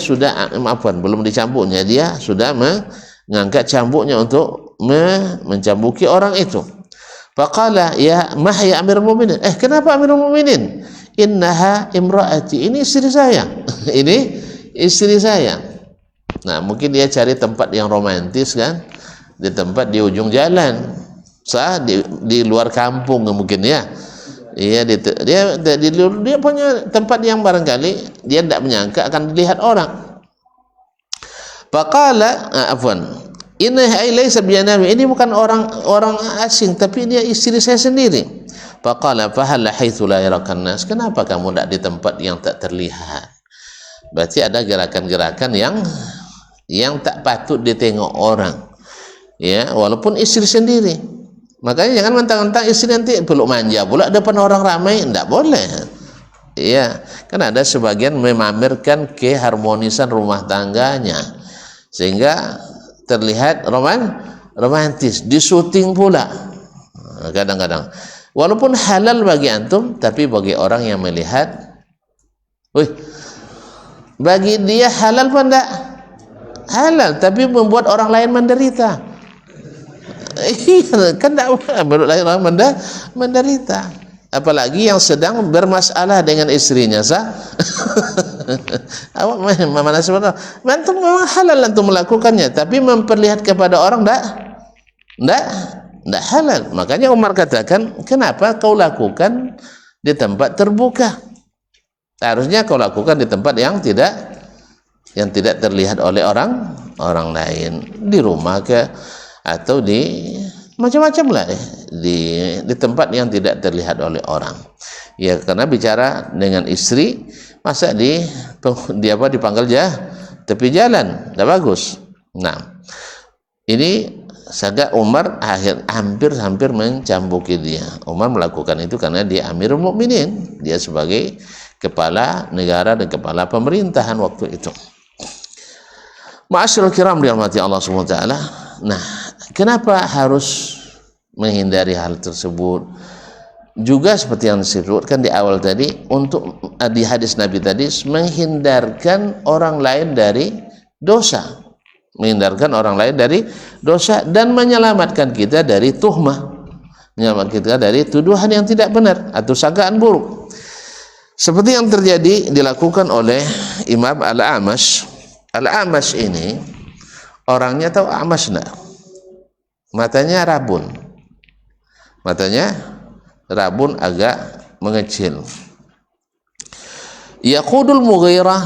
sudah belum dicambuknya, dia sudah mengangkat cambuknya untuk mencambuki orang itu. Faqala ya mahya Amirul Mukminin. Kenapa Amirul Mukminin? Innaha imraati, ini istri saya. Ini istri saya. Nah, mungkin dia cari tempat yang romantis kan, di tempat di ujung jalan, di luar kampung mungkin ya. Iya, dia punya tempat yang barangkali dia tidak menyangka akan dilihat orang. Faqala innaha laysa biyanabi, ini bukan orang asing, tapi dia istri saya sendiri. Faqala fahal haitsu la yarakan nas, kenapa kamu tidak di tempat yang tak terlihat? Berarti ada gerakan-gerakan yang tak patut ditengok orang, ya, walaupun istri sendiri. Makanya jangan mentang-mentang istri nanti peluk manja pula depan orang ramai, tidak boleh. Ya, kan ada sebagian memamerkan keharmonisan rumah tangganya sehingga terlihat romantis, disuting pula kadang-kadang. Walaupun halal bagi antum, tapi bagi orang yang melihat, bagi dia halal apa enggak? Halal, tapi membuat orang lain menderita. Kan tidak membuat orang lain menderita. Apalagi yang sedang bermasalah dengan istrinya, awak mana sebenarnya? Antum memang halal antum melakukannya, tapi memperlihat kepada orang tidak halal. Makanya Umar katakan, kenapa kau lakukan di tempat terbuka? Harusnya kau lakukan di tempat yang tidak terlihat oleh orang lain, di rumah atau di macam-macam lah, di tempat yang tidak terlihat oleh orang. Ya, karena bicara dengan istri, masa dipanggil tepi jalan, tidak bagus. Nah, ini saga Umar hampir mencambuki dia. Umar melakukan itu karena dia Amirul Mukminin, dia sebagai kepala negara dan kepala pemerintahan waktu itu. Ma'asyiral kiram dirahmati Allah Subhanahu wa taala. Nah, kenapa harus menghindari hal tersebut? Juga seperti yang disebutkan di awal tadi, untuk di hadis Nabi tadi, menghindarkan orang lain dari dosa, dan menyelamatkan kita dari tuhmah, menyelamatkan kita dari tuduhan yang tidak benar atau sangkaan buruk. Seperti yang terjadi dilakukan oleh Imam Al-A'mash. Al-A'mash ini orangnya tahu A'mash enggak? Matanya rabun agak mengecil. Yaqudul Mughirah,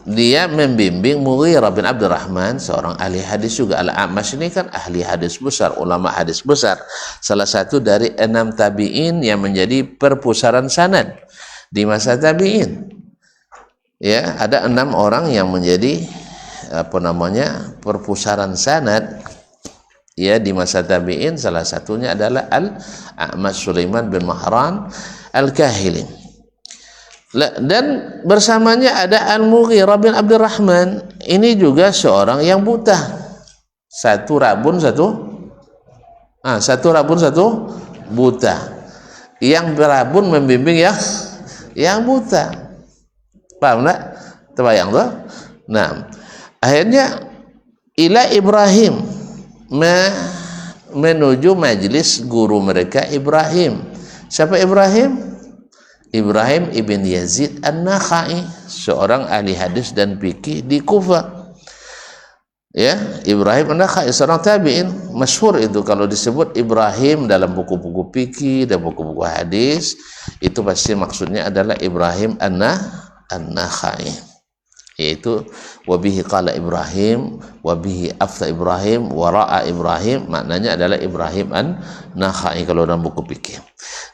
dia membimbing Mughirah bin Abdurrahman, seorang ahli hadis juga. Al-A'mash ini kan ahli hadis besar, ulama hadis besar, salah satu dari 6 tabi'in yang menjadi perpusaran sanad di masa tabi'in. Ya, ada 6 orang yang menjadi perpusaran sanad ya di masa tabi'in. Salah satunya adalah Al-A'mash Sulaiman bin Mahran Al-Kahili. Dan bersamanya ada Al-Mughirah bin Abdurrahman. Ini juga seorang yang buta. Satu rabun satu buta. Yang berabun membimbing yang buta. Paham tak? Terbayang tuh? Nah, akhirnya ila Ibrahim menuju majlis guru mereka Ibrahim. Siapa Ibrahim? Ibrahim ibn Yazid An-Nakhai, seorang ahli hadis dan fikih di Kufah. Ya, Ibrahim An-Nakhai seorang tabi'in, masyhur itu kalau disebut Ibrahim dalam buku-buku fikih dan buku-buku hadis, itu pasti maksudnya adalah Ibrahim An-Nakhai. Yaitu wabihi qala Ibrahim, wabihi afta Ibrahim, wara'a Ibrahim, maknanya adalah Ibrahim An-Nakhai kalau dalam buku fikih.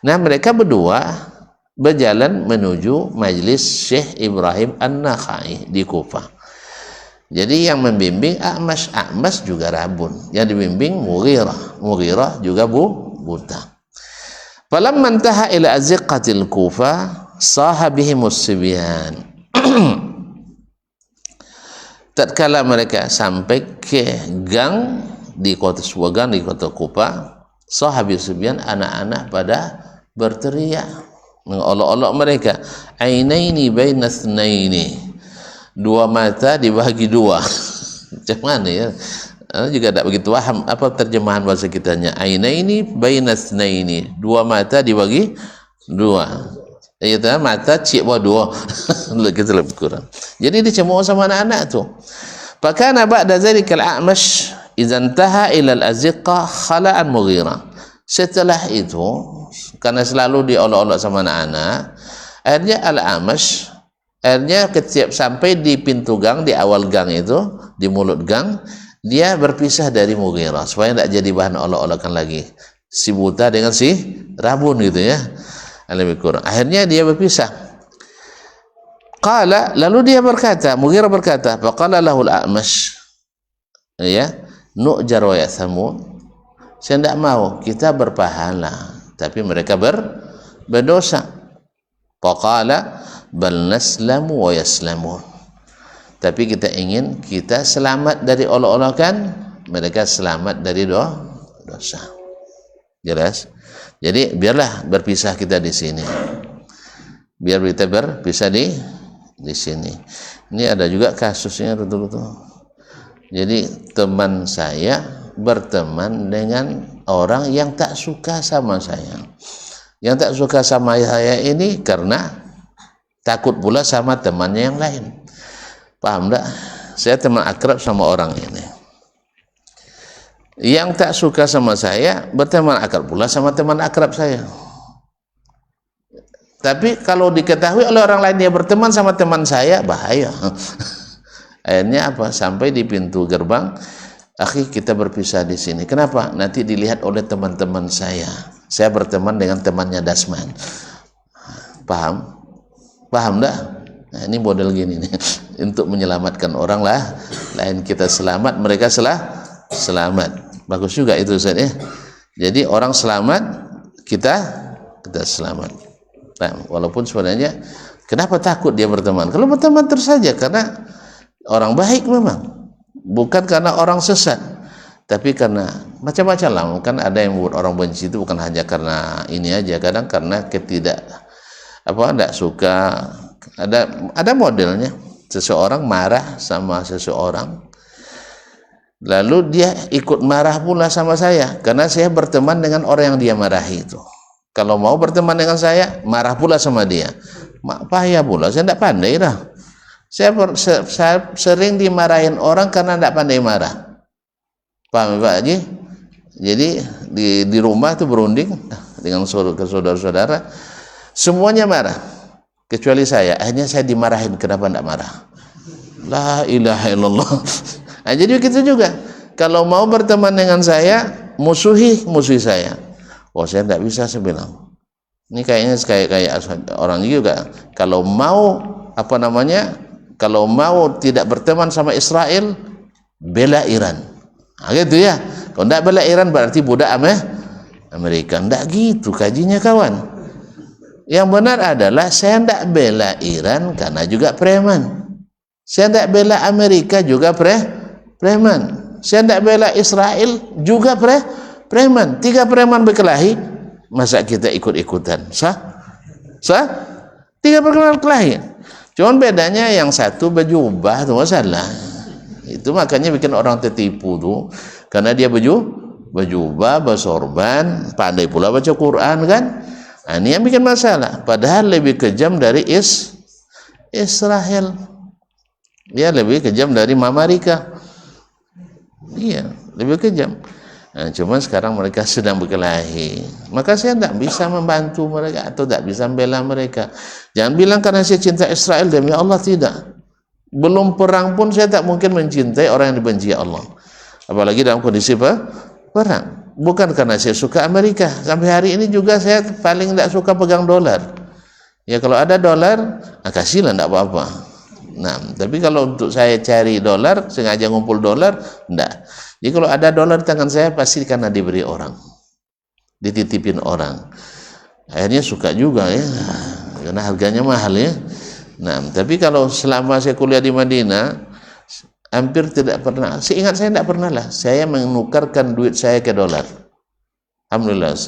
Nah, mereka berdua berjalan menuju majlis Syekh Ibrahim An-Nakhai di Kufah. Jadi yang membimbing A'mash juga rabun, yang dibimbing Mughirah juga buta. Falamma intaha ila azqatil Kufah sahabihimus sibyan. Tatkala mereka sampai ke gang di sebuah gang di kota Kufah, sahabi sibyan, anak-anak pada berteriak mengolok-olok mereka, ainaini baina tsnaini, dua mata dibagi dua. Macam mana ya? Juga tak begitu paham apa terjemahan bahasa kitanya. Ainaini baina tsnaini, dua mata dibagi dua. Itu mata cik dua. Kita lebih kurang. Jadi dicemooh sama anak-anak tu. Fakana ba'da zalikal A'mash idza intaha ila al-azqa khala'an Mughirah. Setelah itu, karena selalu diolok-olok sama anak-anak, akhirnya Al-A'mash, akhirnya setiap sampai di pintu gang, di awal gang itu, di mulut gang, dia berpisah dari Mughirah supaya tidak jadi bahan olok-olokan lagi. Si buta dengan si rabun gitu ya. Lebih kurang. Akhirnya dia berpisah. Qala, lalu dia berkata, Mughirah berkata, faqala lahul A'mash, ya, nu'jar wa yathamun. Saya tidak mau, kita berpahala, tapi mereka berdosa. Faqala bal naslamu wa yaslamun. Tapi kita ingin kita selamat dari olok-olokan, mereka selamat dari dosa. Jelas? Jadi biarlah berpisah kita di sini. Biar kita berpisah di sini. Ini ada juga kasusnya betul-betul. Jadi teman saya berteman dengan orang yang tak suka sama saya. Yang tak suka sama saya ini karena takut pula sama temannya yang lain. Paham tak? Saya teman akrab sama orang ini. Yang tak suka sama saya berteman akrab pula sama teman akrab saya. Tapi kalau diketahui oleh orang lain dia berteman sama teman saya, bahaya. Akhirnya apa? Sampai di pintu gerbang, akhi, kita berpisah di sini. Kenapa? Nanti dilihat oleh teman-teman saya. Saya berteman dengan temannya Dasman. Paham? Paham tak? Nah, ini model gini nih. Untuk menyelamatkan orang lah. Lain kita selamat, mereka selamat. Bagus juga itu Ustaz ya. Jadi orang selamat, kita selamat. Nah, walaupun sebenarnya kenapa takut dia berteman? Kalau berteman terus saja karena orang baik memang. Bukan karena orang sesat, tapi karena macam-macam lah. Kan ada yang buat orang benci itu bukan hanya karena ini aja, kadang karena tidak suka. Ada modelnya, seseorang marah sama seseorang, lalu dia ikut marah pula sama saya karena saya berteman dengan orang yang dia marahi itu. Kalau mau berteman dengan saya, marah pula sama dia, payah pula. Saya tidak pandai dah. Saya sering dimarahin orang karena tidak pandai marah. Paham Pak Haji? Jadi di rumah itu berunding dengan saudara-saudara, semuanya marah kecuali saya. Akhirnya saya dimarahin, kenapa tidak marah? La ilaha illallah. Nah, jadi begitu juga. Kalau mau berteman dengan saya, musuhi saya. Oh, saya tidak bisa, saya bilang. Ini kayaknya kayak orang juga. Kalau mau kalau mau tidak berteman sama Israel, bela Iran. Nah, gitu ya. Kalau tidak bela Iran berarti budak Amerika. Tidak gitu kajinya kawan. Yang benar adalah saya tidak bela Iran karena juga preman. Saya tidak bela Amerika juga preman. Saya tidak bela Israel juga preman. 3 preman berkelahi, masa kita ikut-ikutan? Sah? 3 preman berkelahi. Cuman bedanya yang satu berjubah tu masalah. Itu makanya bikin orang tertipu tuh, karena dia berjubah, bersorban, pandai pula baca Quran kan. Nah, ini yang bikin masalah. Padahal lebih kejam dari Israel. Dia lebih kejam dari Amerika. Iya, lebih kejam. Nah, cuma sekarang mereka sedang berkelahi. Maka saya tidak bisa membantu mereka atau tidak bisa membela mereka. Jangan bilang karena saya cinta Israel, demi Allah, tidak. Belum perang pun saya tak mungkin mencintai orang yang dibenci Allah. Apalagi dalam kondisi perang. Bukan karena saya suka Amerika. Sampai hari ini juga saya paling tidak suka pegang dolar. Ya kalau ada dolar, kasihlah, tidak apa-apa. Nah, tapi kalau untuk saya cari dolar, sengaja ngumpul dolar, tidak. Jadi kalau ada dolar di tangan saya, pasti karena diberi orang, dititipin orang. Akhirnya suka juga ya, karena harganya mahal ya. Nah, tapi kalau selama saya kuliah di Madinah, hampir tidak pernah, seingat saya tidak pernah lah saya menukarkan duit saya ke dolar. Alhamdulillah.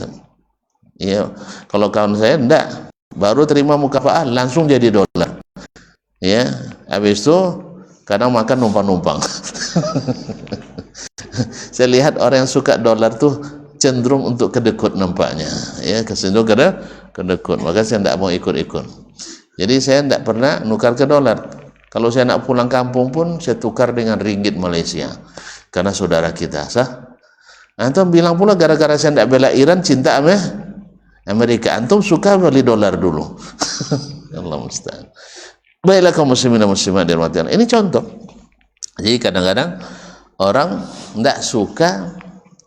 Ya, kalau kawan saya tidak, baru terima mukafa'ah langsung jadi dolar. Ya, habis itu kadang makan numpang-numpang. Saya lihat orang yang suka dolar tuh cenderung untuk kedekut nampaknya. Ya, cenderung kedekut. Maka saya tidak mau ikut-ikut. Jadi saya tidak pernah nukar ke dolar. Kalau saya nak pulang kampung pun saya tukar dengan ringgit Malaysia karena saudara kita. Sah? Antum bilang pula gara-gara saya tidak bela Iran, cinta Amerika. Antum suka beli dolar dulu. Allah musta'an. Baiklah kaum muslimin dan muslimat dirahmati Allah. Ini contoh. Jadi kadang-kadang orang tidak suka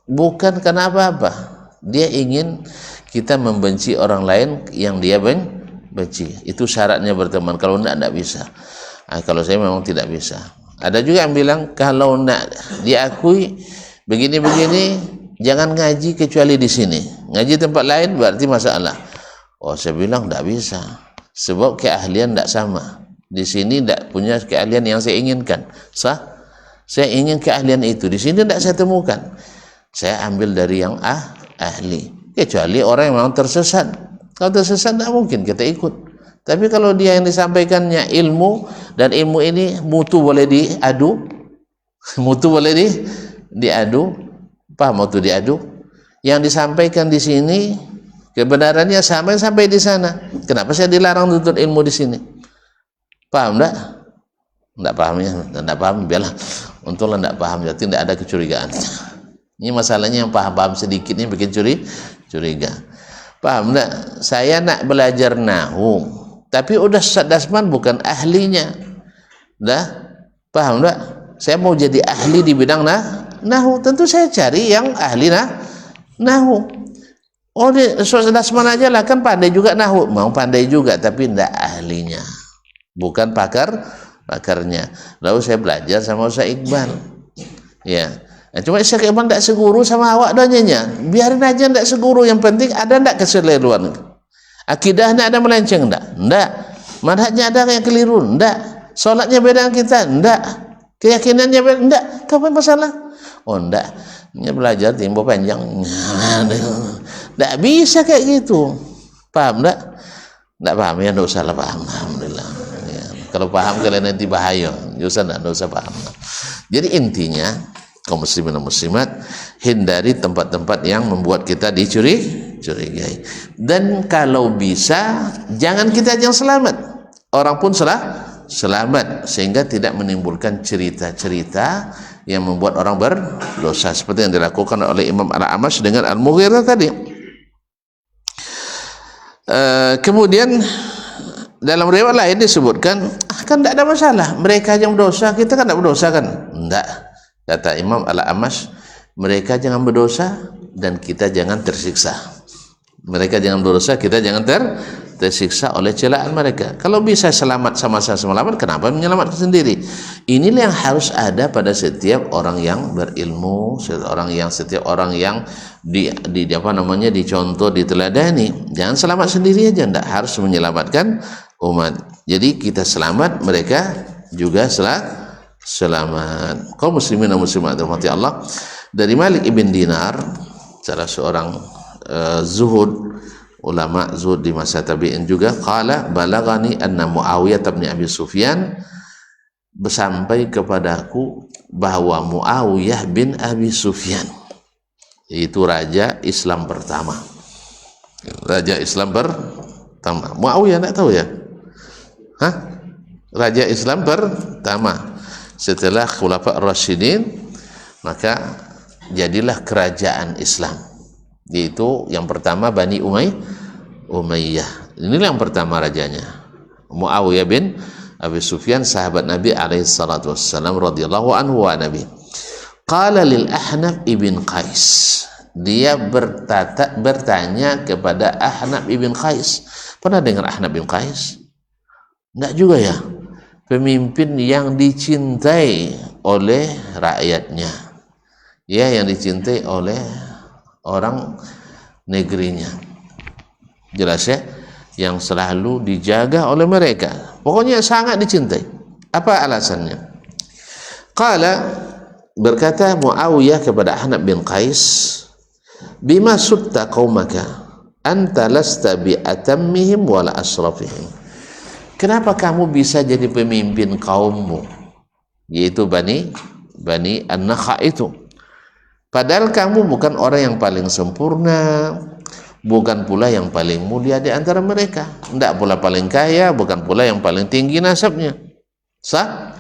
bukan karena apa-apa. Dia ingin kita membenci orang lain yang dia benci. Itu syaratnya berteman. Kalau tidak bisa. Nah, kalau saya memang tidak bisa. Ada juga yang bilang kalau nak diakui begini-begini, jangan ngaji kecuali di sini. Ngaji tempat lain berarti masalah. Oh, saya bilang tidak bisa. Sebab keahlian tidak sama. Di sini tidak punya keahlian yang saya inginkan. Sah? Saya ingin keahlian itu. Di sini tidak saya temukan. Saya ambil dari yang ahli. Kecuali orang yang memang tersesat. Kalau tersesat tidak mungkin kita ikut. Tapi kalau dia yang disampaikannya ilmu, dan ilmu ini mutu boleh diadu, mutu boleh diadu, paham mutu diadu? Yang disampaikan di sini kebenarannya sampai di sana. Kenapa saya dilarang tuntut ilmu di sini? Paham tak? Tidak paham ya, tidak paham biarlah. Untunglah tidak paham, jadi tidak ada kecurigaan. Ini masalahnya yang paham sedikit ini bikin curiga. Paham tak? Saya nak belajar nahu. Tapi udah Ustaz Dasman bukan ahlinya. Dah? Paham tak? Saya mau jadi ahli di bidang nahu. Tentu saya cari yang ahli nahu. Oh, Ustaz Dasman aja lah kan pandai juga nahu. Mau pandai juga tapi tidak ahlinya. Bukan pakarnya. Lalu saya belajar sama Ustaz Iqbal. Ya. Nah, cuma Ustaz Iqbal tidak seguru sama awak doanya. Biarin aja tidak seguru. Yang penting ada tidak keseliruan. Akidahnya ada melenceng enggak? Enggak. Manhajnya ada yang keliru? Enggak. Salatnya beda dengan kita? Enggak. Keyakinannya beda? Enggak. Apa masalah? Oh, enggak. Ini belajar timbo panjang. Enggak bisa kayak gitu. Paham enggak? Enggak paham ya, enggak usah lah paham. Alhamdulillah. Ya. Kalau paham kalian nanti bahaya. Enggak usah paham. Jadi intinya, kaum muslimin dan muslimat, hindari tempat-tempat yang membuat kita dicurigai. Dan kalau bisa jangan kita yang selamat, orang pun selamat, sehingga tidak menimbulkan cerita-cerita yang membuat orang berdosa seperti yang dilakukan oleh Imam Al-Amash dengan Al-Mughirah tadi. Kemudian dalam riwayat lain disebutkan, kan tidak ada masalah, mereka yang berdosa, kita kan tidak berdosa kan? Tidak, kata Imam Al-Amash, mereka jangan berdosa dan kita jangan tersiksa. Mereka jangan berdosa, kita jangan tersiksa oleh celaan mereka. Kalau bisa selamat sama-sama selamat, kenapa menyelamatkan sendiri? Inilah yang harus ada pada setiap orang yang berilmu, setiap orang yang dicontoh, diteladani. Jangan selamat sendiri aja, tidak harus menyelamatkan umat. Jadi kita selamat, mereka juga selamat. Kaum muslimin dan muslimat dirahmati Allah. Dari Malik ibn Dinar, salah seorang zuhud, ulama zuhud di masa tabi'in juga, qala balagani anna Muawiyah bin Abi Sufyan, sampai kepadaku bahwa Muawiyah bin Abi Sufyan itu raja Islam pertama. Raja Islam pertama. Muawiyah enggak tahu ya? Raja Islam pertama setelah Khulafa Ar-Rasyidin, maka jadilah kerajaan Islam, yaitu yang pertama Bani Umayyah. Inilah yang pertama rajanya, Muawiyah bin Abi Sufyan, sahabat Nabi alaihi salatu wassalam radhiyallahu anhu wa nabi. Qala lil Ahnaf ibn Qais, dia bertanya kepada Ahnaf ibn Qais. Pernah dengar Ahnaf ibn Qais? Enggak juga ya? Pemimpin yang dicintai oleh rakyatnya, ya, yang dicintai oleh orang negerinya, jelas ya, yang selalu dijaga oleh mereka, pokoknya sangat dicintai. Apa alasannya? Qala, berkata Muawiyah kepada Ahnaf bin Qais, bima sutta qaumaka anta lasta bi atammihim wala asrafihim. Kenapa kamu bisa jadi pemimpin kaummu, yaitu Bani An-Nakha itu? Padahal kamu bukan orang yang paling sempurna, bukan pula yang paling mulia di antara mereka, tidak pula paling kaya, bukan pula yang paling tinggi nasabnya. Sah?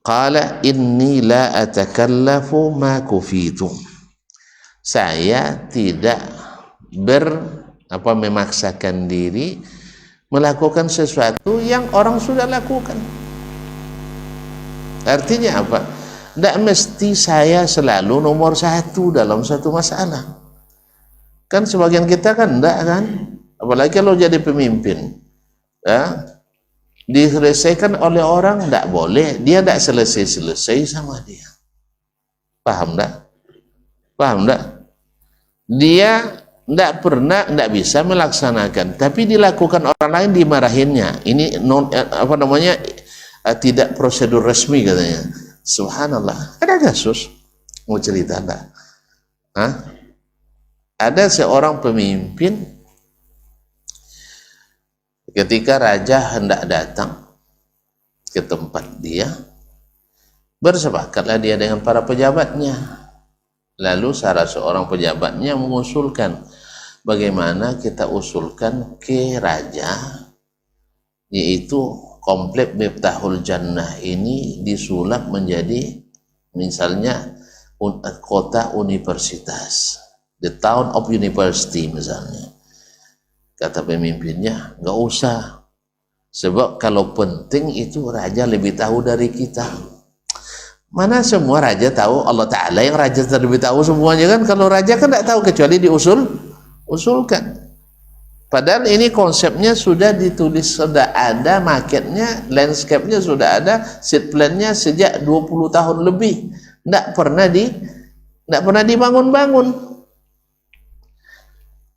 Qala inni la atakallafu ma kufitu. Saya tidak memaksakan diri melakukan sesuatu yang orang sudah lakukan. Artinya apa? Tidak mesti saya selalu nomor satu dalam satu masalah. Kan sebagian kita kan tidak kan, apalagi kalau jadi pemimpin, ya, diselesaikan oleh orang tidak boleh, dia tidak selesai sama dia. Paham tak? Paham tak? Dia tidak bisa melaksanakan, tapi dilakukan orang lain, dimarahinnya. Ini tidak prosedur resmi katanya. Subhanallah, ada kasus mau cerita enggak? Ada seorang pemimpin, ketika raja hendak datang ke tempat dia, bersepakatlah dia dengan para pejabatnya. Lalu salah seorang pejabatnya mengusulkan, bagaimana kita usulkan ke raja, yaitu komplek Miftahul Jannah ini disulap menjadi misalnya kota universitas, the town of university misalnya. Kata pemimpinnya, nggak usah, sebab kalau penting itu raja lebih tahu dari kita. Mana semua raja tahu? Allah Ta'ala yang raja terlebih tahu semuanya kan. Kalau raja kan tidak tahu kecuali diusulkan. Padahal ini konsepnya sudah ditulis, sudah ada maketnya, landscape-nya sudah ada, set plan-nya sejak 20 tahun lebih. Tidak pernah dibangun-bangun.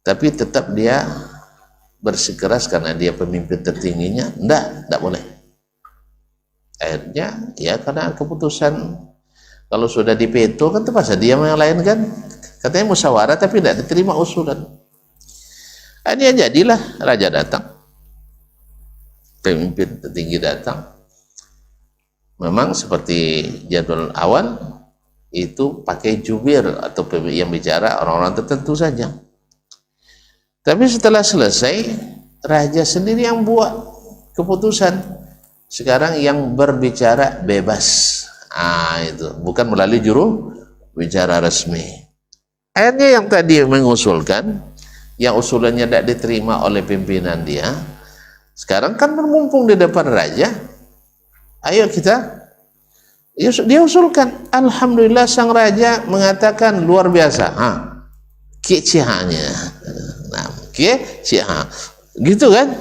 Tapi tetap dia bersikeras karena dia pemimpin tertingginya. Tidak boleh. Akhirnya ya karena keputusan, kalau sudah dipeto kan terpaksa dia yang lain kan. Katanya musyawarah tapi tidak diterima usulan. Akhirnya jadilah raja datang, pemimpin tertinggi datang. Memang seperti jadwal awal itu pakai jubir atau yang bicara orang-orang tertentu saja. Tapi setelah selesai, raja sendiri yang buat keputusan. Sekarang yang berbicara bebas, itu bukan melalui juru bicara resmi. Akhirnya yang tadi mengusulkan, yang usulannya tidak diterima oleh pimpinan dia, sekarang kan bermumpung di depan raja, ayo dia usulkan. Alhamdulillah sang raja mengatakan luar biasa, kecihanya, Gitu kan?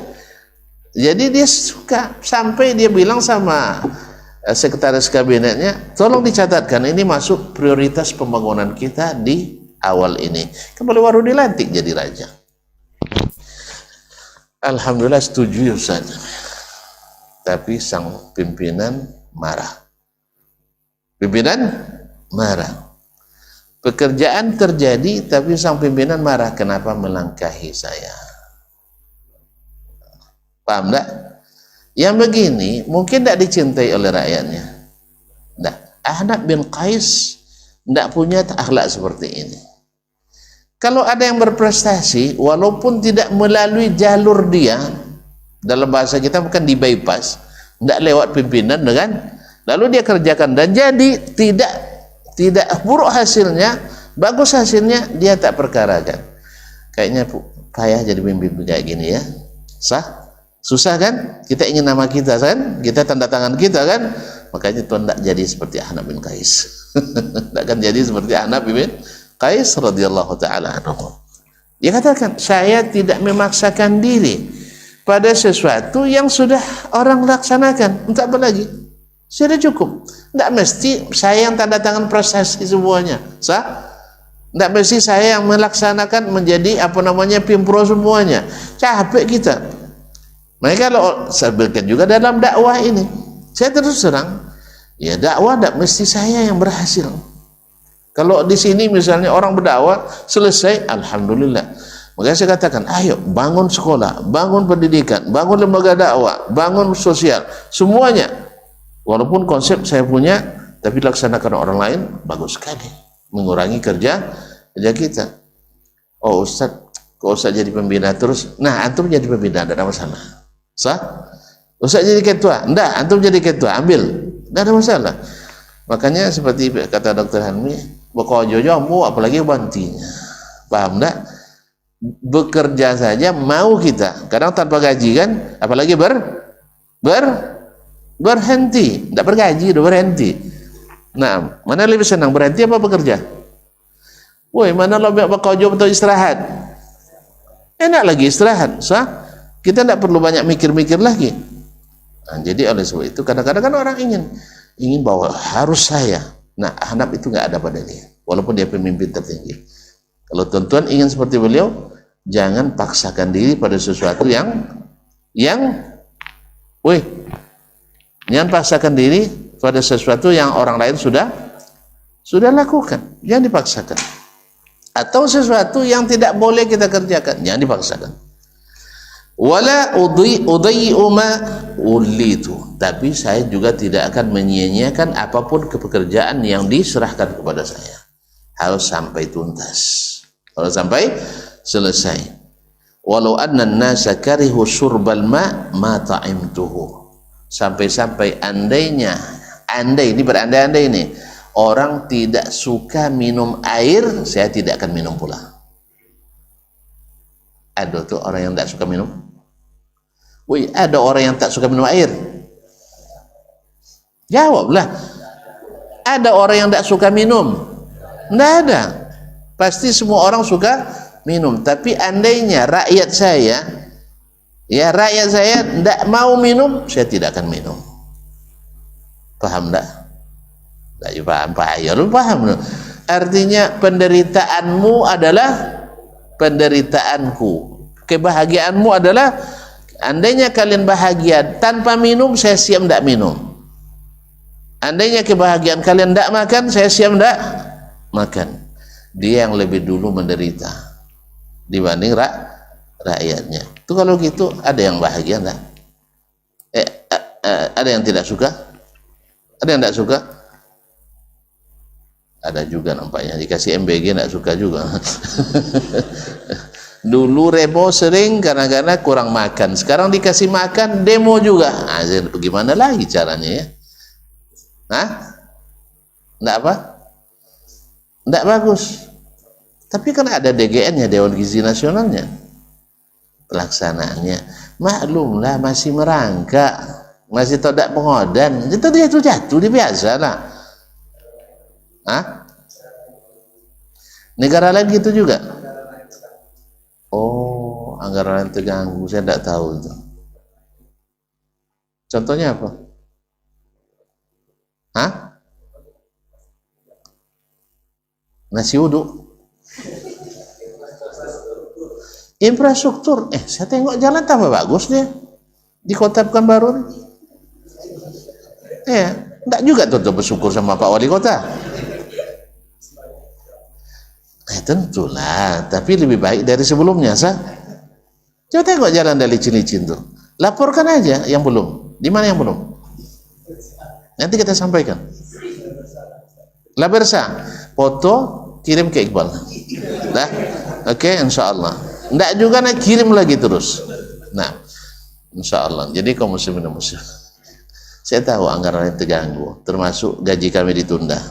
Jadi dia suka, sampai dia bilang sama sekretaris kabinetnya, tolong dicatatkan ini masuk prioritas pembangunan kita di awal ini. Kembali baru dilantik jadi raja. Alhamdulillah setuju Ustaz. Tapi sang pimpinan marah. Pimpinan marah. Pekerjaan terjadi tapi sang pimpinan marah, kenapa melangkahi saya? Paham tak? Yang begini mungkin tidak dicintai oleh rakyatnya. Tidak. Ahnaf bin Qais tidak punya akhlak seperti ini. Kalau ada yang berprestasi, walaupun tidak melalui jalur dia, dalam bahasa kita bukan di bypass, tidak lewat pimpinan dengan, lalu dia kerjakan dan jadi tidak buruk hasilnya, bagus hasilnya, dia tak perkarakan. Kayaknya payah jadi pemimpin kayak gini ya. Sah? Susah kan? Kita ingin nama kita kan? Kita tanda tangan kita kan? Makanya Tuhan tidak jadi seperti Ahnaf bin Qais. Tidak akan jadi seperti Ahnaf bin Qais radhiyallahu taala anhu. Dia katakan, saya tidak memaksakan diri pada sesuatu yang sudah orang laksanakan. Untuk apa lagi? Sudah cukup. Tidak mesti saya yang tanda tangan prestasi semuanya. Sah? Tidak mesti saya yang melaksanakan menjadi pimpro semuanya. Capek kita. Mereka kalau saya berikan juga dalam dakwah ini, saya terus terang, ya dakwah tidak mesti saya yang berhasil. Kalau di sini misalnya orang berdakwah selesai, alhamdulillah. Makanya saya katakan, ayo bangun sekolah, bangun pendidikan, bangun lembaga dakwah, bangun sosial, semuanya. Walaupun konsep saya punya, tapi laksanakan orang lain, bagus sekali. Mengurangi kerja kita. Oh Ustaz, kok Ustaz jadi pembina terus? Nah, antum jadi pembina, tidak ada masalah. Sah? Ustaz jadi ketua? Enggak, antum jadi ketua, ambil. Tidak ada masalah. Makanya seperti kata Dr. Hanmi, bokojo jambu apalagi bantinya. Paham enggak? Bekerja saja mau kita. Kadang tanpa gaji kan, apalagi berhenti. Tidak bergaji, udah berhenti. Nah, mana lebih senang berhenti apa bekerja? Woi, mana lebih bokojo atau istirahat? Enak lagi istirahat, sah? Kita tidak perlu banyak mikir-mikir lagi. Nah, jadi oleh sebab itu kadang-kadang kan orang ingin bahwa harus saya. Nah, Ahnaf itu nggak ada pada dia, walaupun dia pemimpin tertinggi. Kalau tuan-tuan ingin seperti beliau, jangan paksakan diri pada sesuatu yang jangan paksakan diri pada sesuatu yang orang lain sudah lakukan. Jangan dipaksakan. Atau sesuatu yang tidak boleh kita kerjakan, jangan dipaksakan. Wala udayyi'u ma ulitu, tapi saya juga tidak akan menyia-nyiakan apapun pekerjaan yang diserahkan kepada saya. Harus sampai tuntas, harus sampai selesai. Walau anna an-nasa karihu syurbal ma ta'imtuhu, sampai-sampai andai ini berandai-andai ini, orang tidak suka minum air, saya tidak akan minum pula. Ada tuh orang yang tidak suka minum. Wih, ada orang yang tak suka minum air? Jawablah. Ada orang yang tak suka minum? Tidak ada. Pasti semua orang suka minum. Tapi andainya rakyat saya tidak mau minum, saya tidak akan minum. Paham tak? Tidak paham, paham. Artinya penderitaanmu adalah penderitaanku, kebahagiaanmu adalah, andainya kalian bahagia tanpa minum, saya siap tidak minum. Andainya kebahagiaan kalian tidak makan, saya siap tidak makan. Dia yang lebih dulu menderita dibanding rakyatnya. Itu kalau gitu ada yang bahagia enggak? Ada yang tidak suka? Ada yang tidak suka? Ada juga nampaknya, dikasih MBG tidak suka juga. Dulu remo sering karena kurang makan, sekarang dikasih makan demo juga. Nah, bagaimana lagi caranya ya? Hah? Enggak apa? Enggak bagus. Tapi kan ada DGN-nya, Dewan Gizi Nasionalnya, pelaksanaannya. Maklumlah masih merangkak, masih tidak pengodan. Itu dia jatuh di biasa lah. Hah? Negara lain gitu juga? Oh, anggaran yang terganggu, saya tidak tahu itu. Contohnya apa? Hah? Nasi uduk. Infrastruktur. Saya tengok jalan tambah bagus dia di Kota Pekanbaru. Enggak juga tuh bersyukur sama Pak Wali Kota. Tentulah, tapi lebih baik dari sebelumnya, sah. Coba tengok jalan dari licin-licin tuh. Laporkan aja yang belum. Di mana yang belum? Nanti kita sampaikan. Labersa, foto kirim ke Iqbal. Dah, oke, insya Allah. Nggak juga nak kirim lagi terus. Nah, insya Allah. Jadi kaum muslimin dan muslim, saya tahu anggaran yang terganggu, termasuk gaji kami ditunda.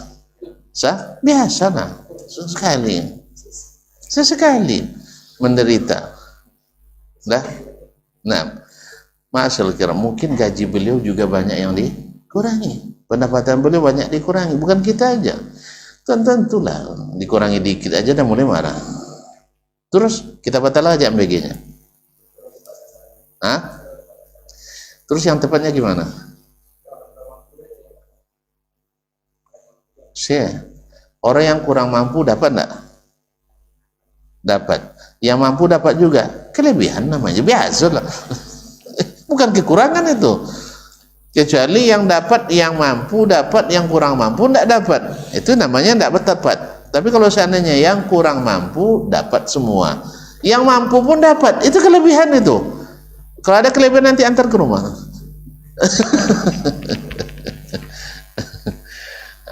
Sah, biasa nah. Sesekali menderita. Dah, nah, masalah kira mungkin gaji beliau juga banyak yang dikurangi, pendapatan beliau banyak dikurangi, bukan kita aja. Tentulah dikurangi dikit aja dan mulai marah. Terus kita batal aja MBG-nya. Terus yang tepatnya gimana? Orang yang kurang mampu dapat enggak? Dapat. Yang mampu dapat juga. Kelebihan namanya, biasa lah. Bukan kekurangan itu. Kecuali yang dapat yang mampu dapat, yang kurang mampu enggak dapat. Itu namanya enggak tepat. Tapi kalau seandainya yang kurang mampu dapat semua, yang mampu pun dapat, itu kelebihan itu. Kalau ada kelebihan nanti antar ke rumah.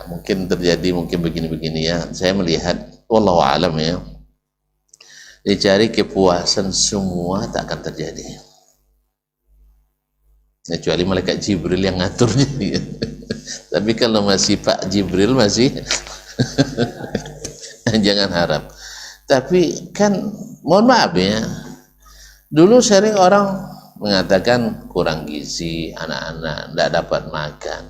Mungkin terjadi, mungkin begini-begini ya. Saya melihat, wallahu a'lam ya, dicari kepuasan semua tak akan terjadi. Kecuali malaikat Jibril yang ngaturnya. Tapi kalau masih Pak Jibril masih jangan harap. Tapi kan mohon maaf ya, dulu sering orang mengatakan kurang gizi, anak-anak tidak dapat makan.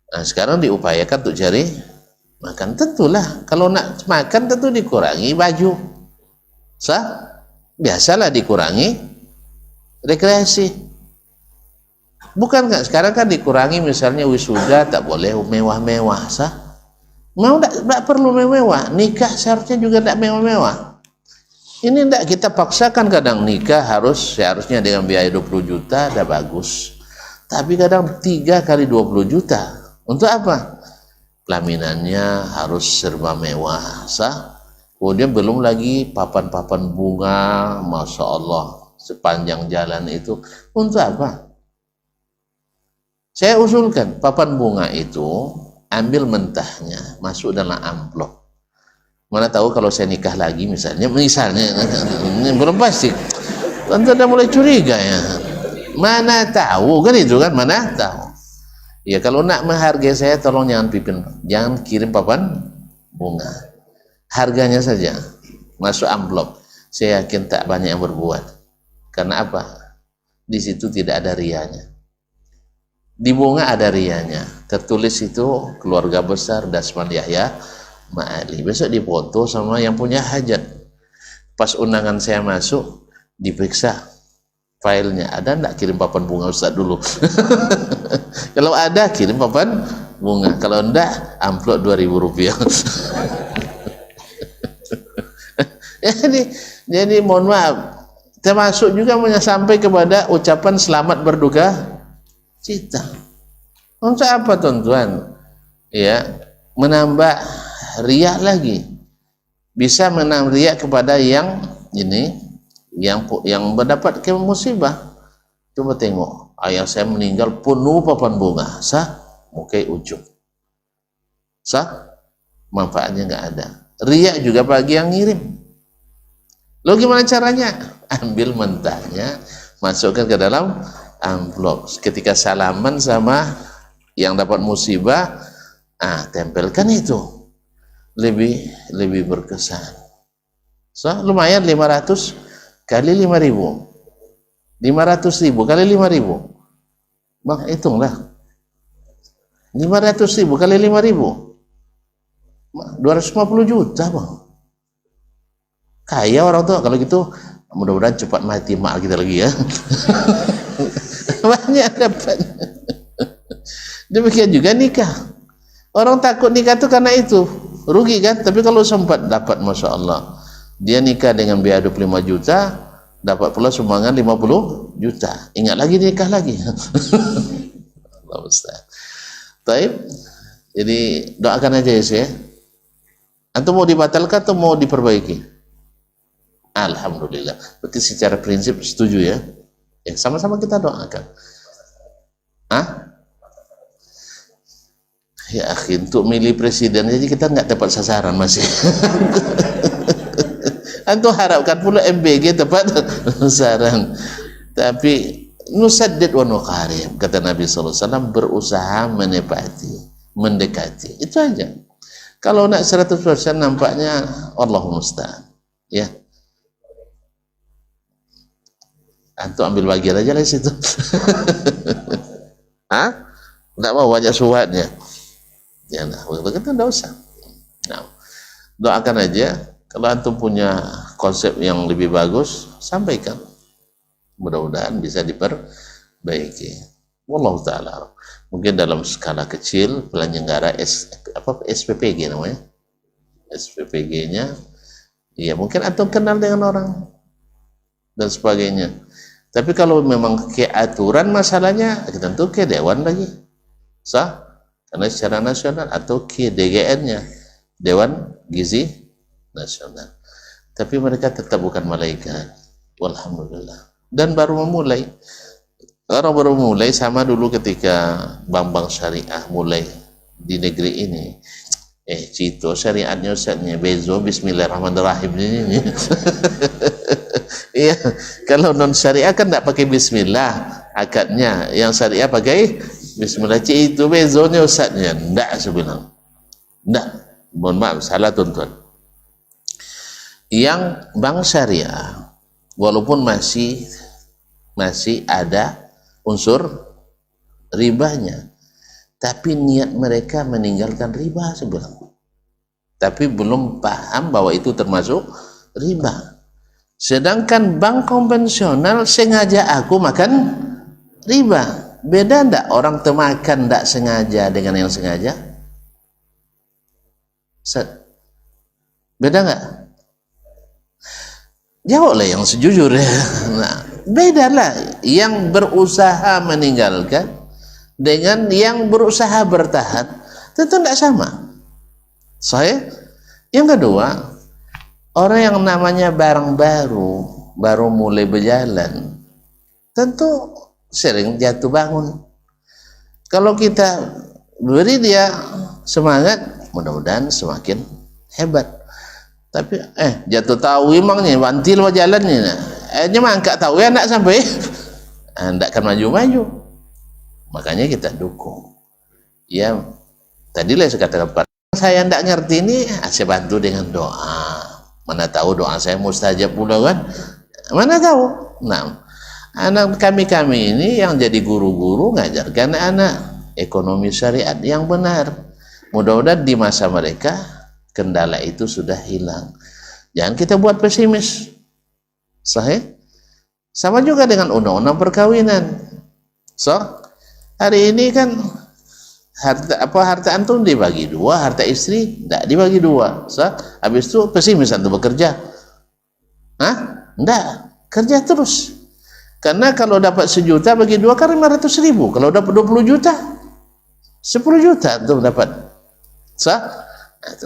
Nah, sekarang diupayakan untuk cari makan. Tentulah kalau nak makan tentu dikurangi baju, sah, biasalah dikurangi rekreasi. Bukan kan sekarang kan dikurangi, misalnya wisuda tak boleh mewah-mewah, sah. Mau tidak perlu mewah, nikah seharusnya juga tidak mewah-mewah. Ini tidak kita paksakan, kadang nikah seharusnya dengan biaya 20 juta dah bagus, tapi kadang 3 kali 20 juta. Untuk apa? Pelaminannya harus serba mewah, sah. Kemudian belum lagi papan-papan bunga, masya Allah, sepanjang jalan itu. Untuk apa? Saya usulkan papan bunga itu ambil mentahnya, masuk dalam amplop. Mana tahu kalau saya nikah lagi misalnya ini belum pasti. Tentu dah mulai curiga ya. Mana tahu kan itu kan, mana tahu. Ya kalau nak menghargai saya, tolong jangan kirim papan bunga. Harganya saja masuk amplop. Saya yakin tak banyak yang berbuat. Karena apa? Di situ tidak ada rianya. Di bunga ada rianya. Tertulis itu keluarga besar Dasman Yahya Ma'ali. Besok dipoto sama yang punya hajat. Pas undangan saya masuk, diperiksa filenya, ada enggak kirim papan bunga Ustaz dulu? Kalau ada kirim papan bunga, kalau enggak amplop 2.000 rupiah. jadi mohon maaf, termasuk juga sampai kepada ucapan selamat berduka cita. Untuk apa tuan-tuan? Ya, menambah riak lagi. Bisa menambah riak kepada yang ini, yang mendapat musibah. Coba tengok, ayah saya meninggal penuh papan bunga, sah, mukai ujub, sah, manfaatnya nggak ada. Riak juga bagi yang ngirim. Lo gimana caranya? Ambil mentahnya, masukkan ke dalam amplop. Ketika salaman sama yang dapat musibah, tempelkan itu, lebih berkesan. So, lumayan 500 kali 5.000, 500.000 kali 5.000, bang hitunglah, 500.000 kali 5.000, 250 juta bang. Kaya orang tua kalau gitu. Mudah-mudahan cepat mati mak kita lagi ya. Banyak dapat. Demikian juga nikah. Orang takut nikah itu karena itu, rugi kan? Tapi kalau sempat dapat, masya Allah, dia nikah dengan biaya 25 juta, dapat pula sumbangan 50 juta. Ingat lagi nikah lagi. Allah Ustaz. Baik. Jadi doakan aja ya. Atau mau dibatalkan atau mau diperbaiki? Alhamdulillah. Berarti secara prinsip setuju ya. Ya, sama-sama kita doakan. Ya akhi, untuk milih presiden jadi kita nggak tepat sasaran masih. Antum harapkan pula MBG tepat sasaran. Tapi nusaddid wa nuqarib, kata Nabi SAW, berusaha menepati, mendekati. Itu aja. Kalau nak 100% nampaknya Allahumma musta'an. Ya. Antum ambil bagian aja lah situ. Enggak mau banyak suatnya. Ya nah, kita enggak usah. Nah, doakan aja. Kalau antum punya konsep yang lebih bagus, sampaikan. Mudah-mudahan bisa diperbaiki. Wallahu ta'ala. Mungkin dalam skala kecil penyelenggara SPPG namanya. SPPG-nya ya mungkin antum kenal dengan orang dan sebagainya. Tapi kalau memang ke aturan masalahnya, tentu ke dewan lagi. Sah? Karena secara nasional, atau ke DGN-nya, Dewan Gizi Nasional. Tapi mereka tetap bukan malaikat. Walhamdulillah. Dan baru memulai. Orang baru mulai sama dulu ketika bank-bank syariah mulai di negeri ini. Cito syariatnya Ustaznya Bezo Bismillahirrahmanirrahim ini. Iya, kalau non syariah kan tidak pakai Bismillah akadnya, yang syariah pakai Bismillah. Itu Bezonya Ustaznya tidak sebenarnya. Tidak, mohon maaf salah tuan-tuan. Yang bank syariah walaupun masih ada unsur ribanya, tapi niat mereka meninggalkan riba sebenarnya. Tapi belum paham bahwa itu termasuk riba. Sedangkan bank konvensional sengaja aku makan riba. Beda ndak orang temakan ndak sengaja dengan yang sengaja? Beda nggak? Jawablah yang sejujurnya. Nah, bedalah yang berusaha meninggalkan dengan yang berusaha bertahan, tentu tidak sama. Yang kedua, orang yang namanya barang baru mulai berjalan, tentu sering jatuh bangun. Kalau kita beri dia semangat, mudah-mudahan semakin hebat. Tapi jatuh tahu emangnya bantil jalannya, angkat tahu ya nak sampai, tidak akan maju-maju. Makanya kita dukung. Ya, tadilah saya katakan, saya tidak ngerti ini, saya bantu dengan doa. Mana tahu doa saya mustajab pula kan? Mana tahu? Nah, anak kami ini yang jadi guru-guru ngajarkan anak ekonomi syariat yang benar. Mudah-mudahan di masa mereka kendala itu sudah hilang. Jangan kita buat pesimis. Sahih? Sama juga dengan undang-undang perkawinan. Hari ini kan harta antum dibagi dua, harta istri tidak dibagi dua. Habis itu pesimis antum bekerja. Enggak, kerja terus. Karena kalau dapat 1 juta bagi dua kan 500.000. Kalau dapat 20 juta, 10 juta antum dapat.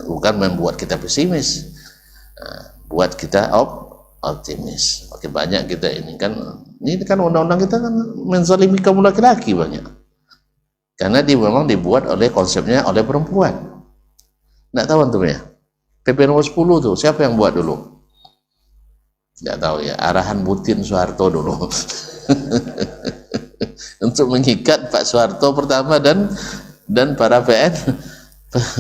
Bukan membuat kita pesimis, buat kita optimis. Makin banyak kita ini kan undang-undang kita kan menzalimi kaum laki-laki banyak. Karena memang dibuat oleh konsepnya oleh perempuan. Nggak tahu antum ya. PP nomor 10 tuh siapa yang buat dulu? Nggak tahu ya. Arahan Butin Soeharto dulu. Untuk mengikat Pak Soeharto pertama dan para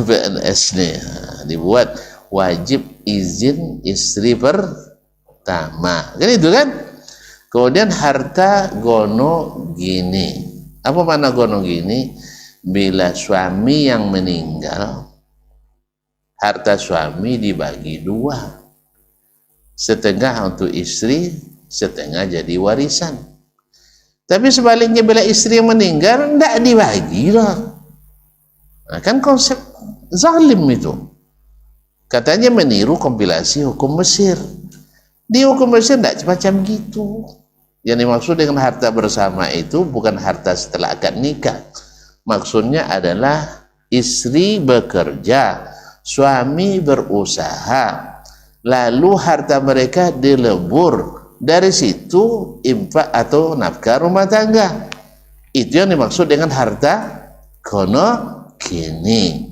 PNS nih. Dibuat wajib izin istri pertama. Kan itu kan? Kemudian harta gono gini. Apa makna gono gini? Bila suami yang meninggal, harta suami dibagi dua. setengah untuk istri, setengah jadi warisan. Tapi sebaliknya bila istri yang meninggal, tidak dibagi lah. Nah, kan konsep zalim itu. Katanya meniru kompilasi hukum Mesir. Di hukum Mesir tidak macam gitu. Yang dimaksud dengan harta bersama itu bukan harta setelah akad nikah. Maksudnya adalah istri bekerja, suami berusaha, lalu harta mereka dilebur, dari situ infak atau nafkah rumah tangga. Itu yang dimaksud dengan harta kono gini.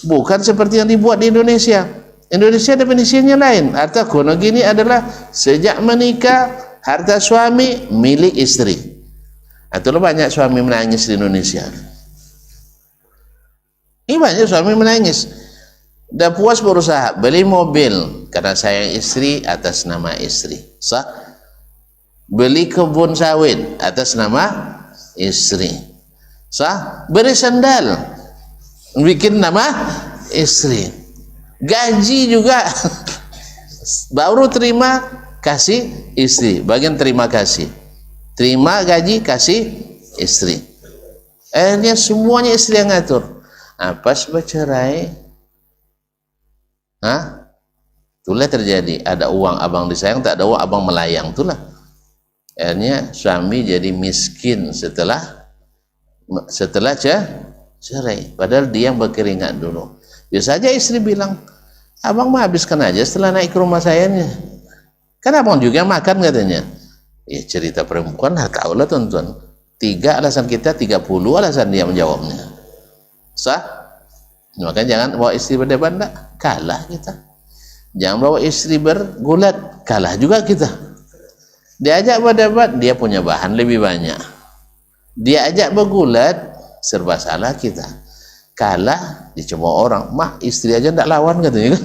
Bukan seperti yang dibuat di Indonesia. Indonesia definisinya lain. Harta kono gini adalah sejak menikah harta suami milik istri. Itulah banyak suami menangis di Indonesia. Ini banyak suami menangis. Dah puas berusaha beli mobil karena sayang istri atas nama istri. Sah? Beli kebun sawit atas nama istri. Sah? Beli sandal bikin nama istri. Gaji juga baru terima kasih istri. Bagian terima kasih. Terima gaji kasih istri. Akhirnya semuanya istri yang ngatur. Pas bercerai, itulah terjadi. Ada uang abang disayang, tak ada uang abang melayang. Itulah. Akhirnya suami jadi miskin setelah cerai. Padahal dia yang berkeringat dulu. Biasa saja istri bilang, abang mah habiskan aja setelah naik ke rumah saya nih. Kan abang juga makan katanya. Ya cerita perempuan, tahulah tuan-tuan. 3 alasan kita, 30 alasan dia menjawabnya. Sah? Makanya jangan bawa istri berdebat, kalah kita. Jangan bawa istri bergulat, kalah juga kita. Diajak berdebat, dia punya bahan lebih banyak. Dia ajak bergulat, serba salah kita. Kalah, dicemooh orang. Mah istri aja tidak lawan katanya kan.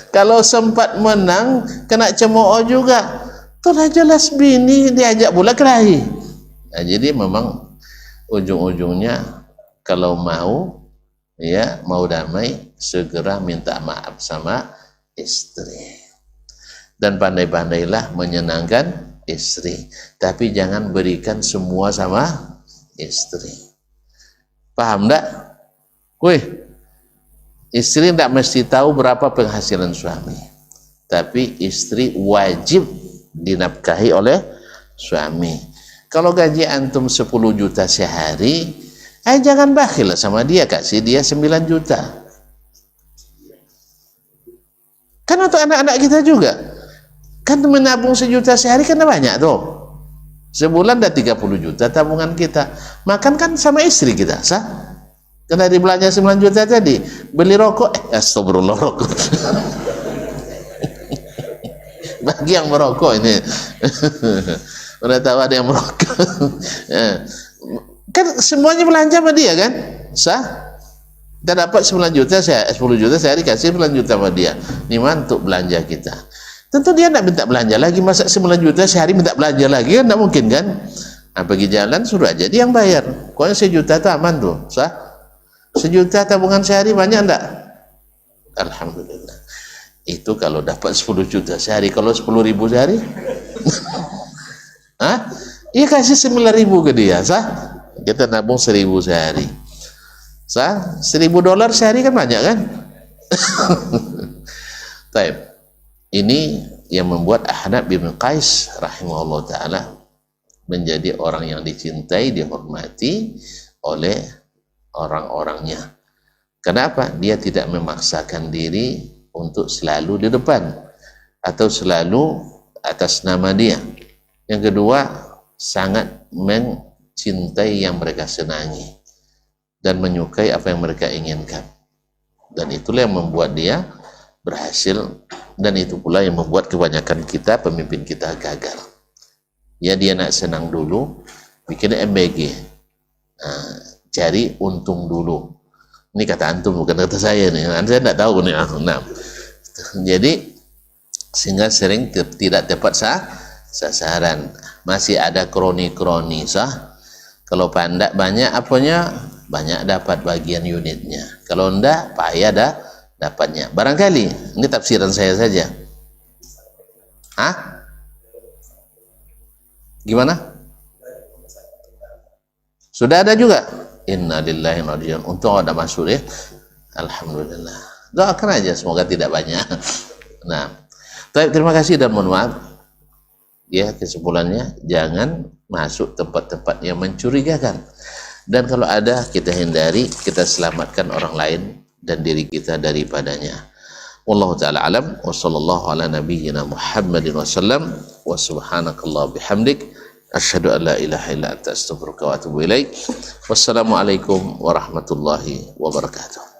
Kalau sempat menang, kena cemooh juga. Itulah jelas bini diajak pula kelahi. Nah, jadi memang ujung-ujungnya kalau mau damai, segera minta maaf sama istri. Dan pandai-pandailah menyenangkan istri. Tapi jangan berikan semua sama istri. Paham tak? Istri tidak mesti tahu berapa penghasilan suami. Tapi istri wajib dinafkahi oleh suami. Kalau gaji antum 10 juta sehari, jangan bakhil sama dia, kasih dia 9 juta. Kan untuk anak-anak kita juga. Kan menabung 1 juta sehari kan banyak tuh. Sebulan dah 30 juta tabungan kita. Makan kan sama istri kita, sah? Karena dibelanja 9 juta tadi, beli rokok, astagfirullah rokok. Bagi yang merokok ini. Udah tahu ada yang merokok. Kan semuanya belanja sama dia kan? Sah? Kita dapat 10 juta sehari kasih 9 juta sama dia. Ini mantuk belanja kita. Tentu dia tidak minta belanja lagi. Masa 9 juta sehari minta belanja lagi kan? Tidak mungkin kan? Pergi jalan suruh aja dia yang bayar. Pokoknya 1 juta itu aman tuh. Sah? 1 juta tabungan sehari banyak enggak? Alhamdulillah. Itu kalau dapat 10 juta sehari. Kalau 10 ribu sehari? Iya kasih 9 ribu ke dia. Sah? Kita nabung 1.000 sehari. Sah? 1.000 dolar sehari kan banyak kan? Taib. Ini yang membuat Ahnaf bin Qais rahimahullah ta'ala menjadi orang yang dicintai, dihormati oleh orang-orangnya. Kenapa? Dia tidak memaksakan diri untuk selalu di depan atau selalu atas nama dia. Yang kedua, sangat mencintai yang mereka senangi dan menyukai apa yang mereka inginkan. Dan itulah yang membuat dia berhasil, dan itu pula yang membuat kebanyakan kita, pemimpin kita gagal. Ya dia nak senang dulu, bikin MBG, cari untung dulu. Ini kata antum bukan kata saya nih, saya tidak tahu nih. Jadi sehingga sering tidak tepat sasaran. Masih ada kroni-kroni sah. Kalau pandak banyak apanya, banyak dapat bagian unitnya. Kalau enggak, payah dapatnya. Barangkali ini tafsiran saya saja. Hah? Gimana? Sudah ada juga. Inna lillahi wa inna ilaihi raji'un. Untung ada masuk ya. Alhamdulillah. Doakan aja semoga tidak banyak. Nah, terima kasih dan mohon maaf. Ya, kesimpulannya jangan masuk tempat-tempat yang mencurigakan. Dan kalau ada kita hindari, kita selamatkan orang lain dan diri kita daripadanya. Wallahu ta'ala alam wa sallallahu ala nabiyyina Muhammadin wa sallam wa subhanakallah bihamdik asyhadu an la ilaha illa anta astaghfiruka wa atubu ilaik. Wassalamualaikum warahmatullahi wabarakatuh.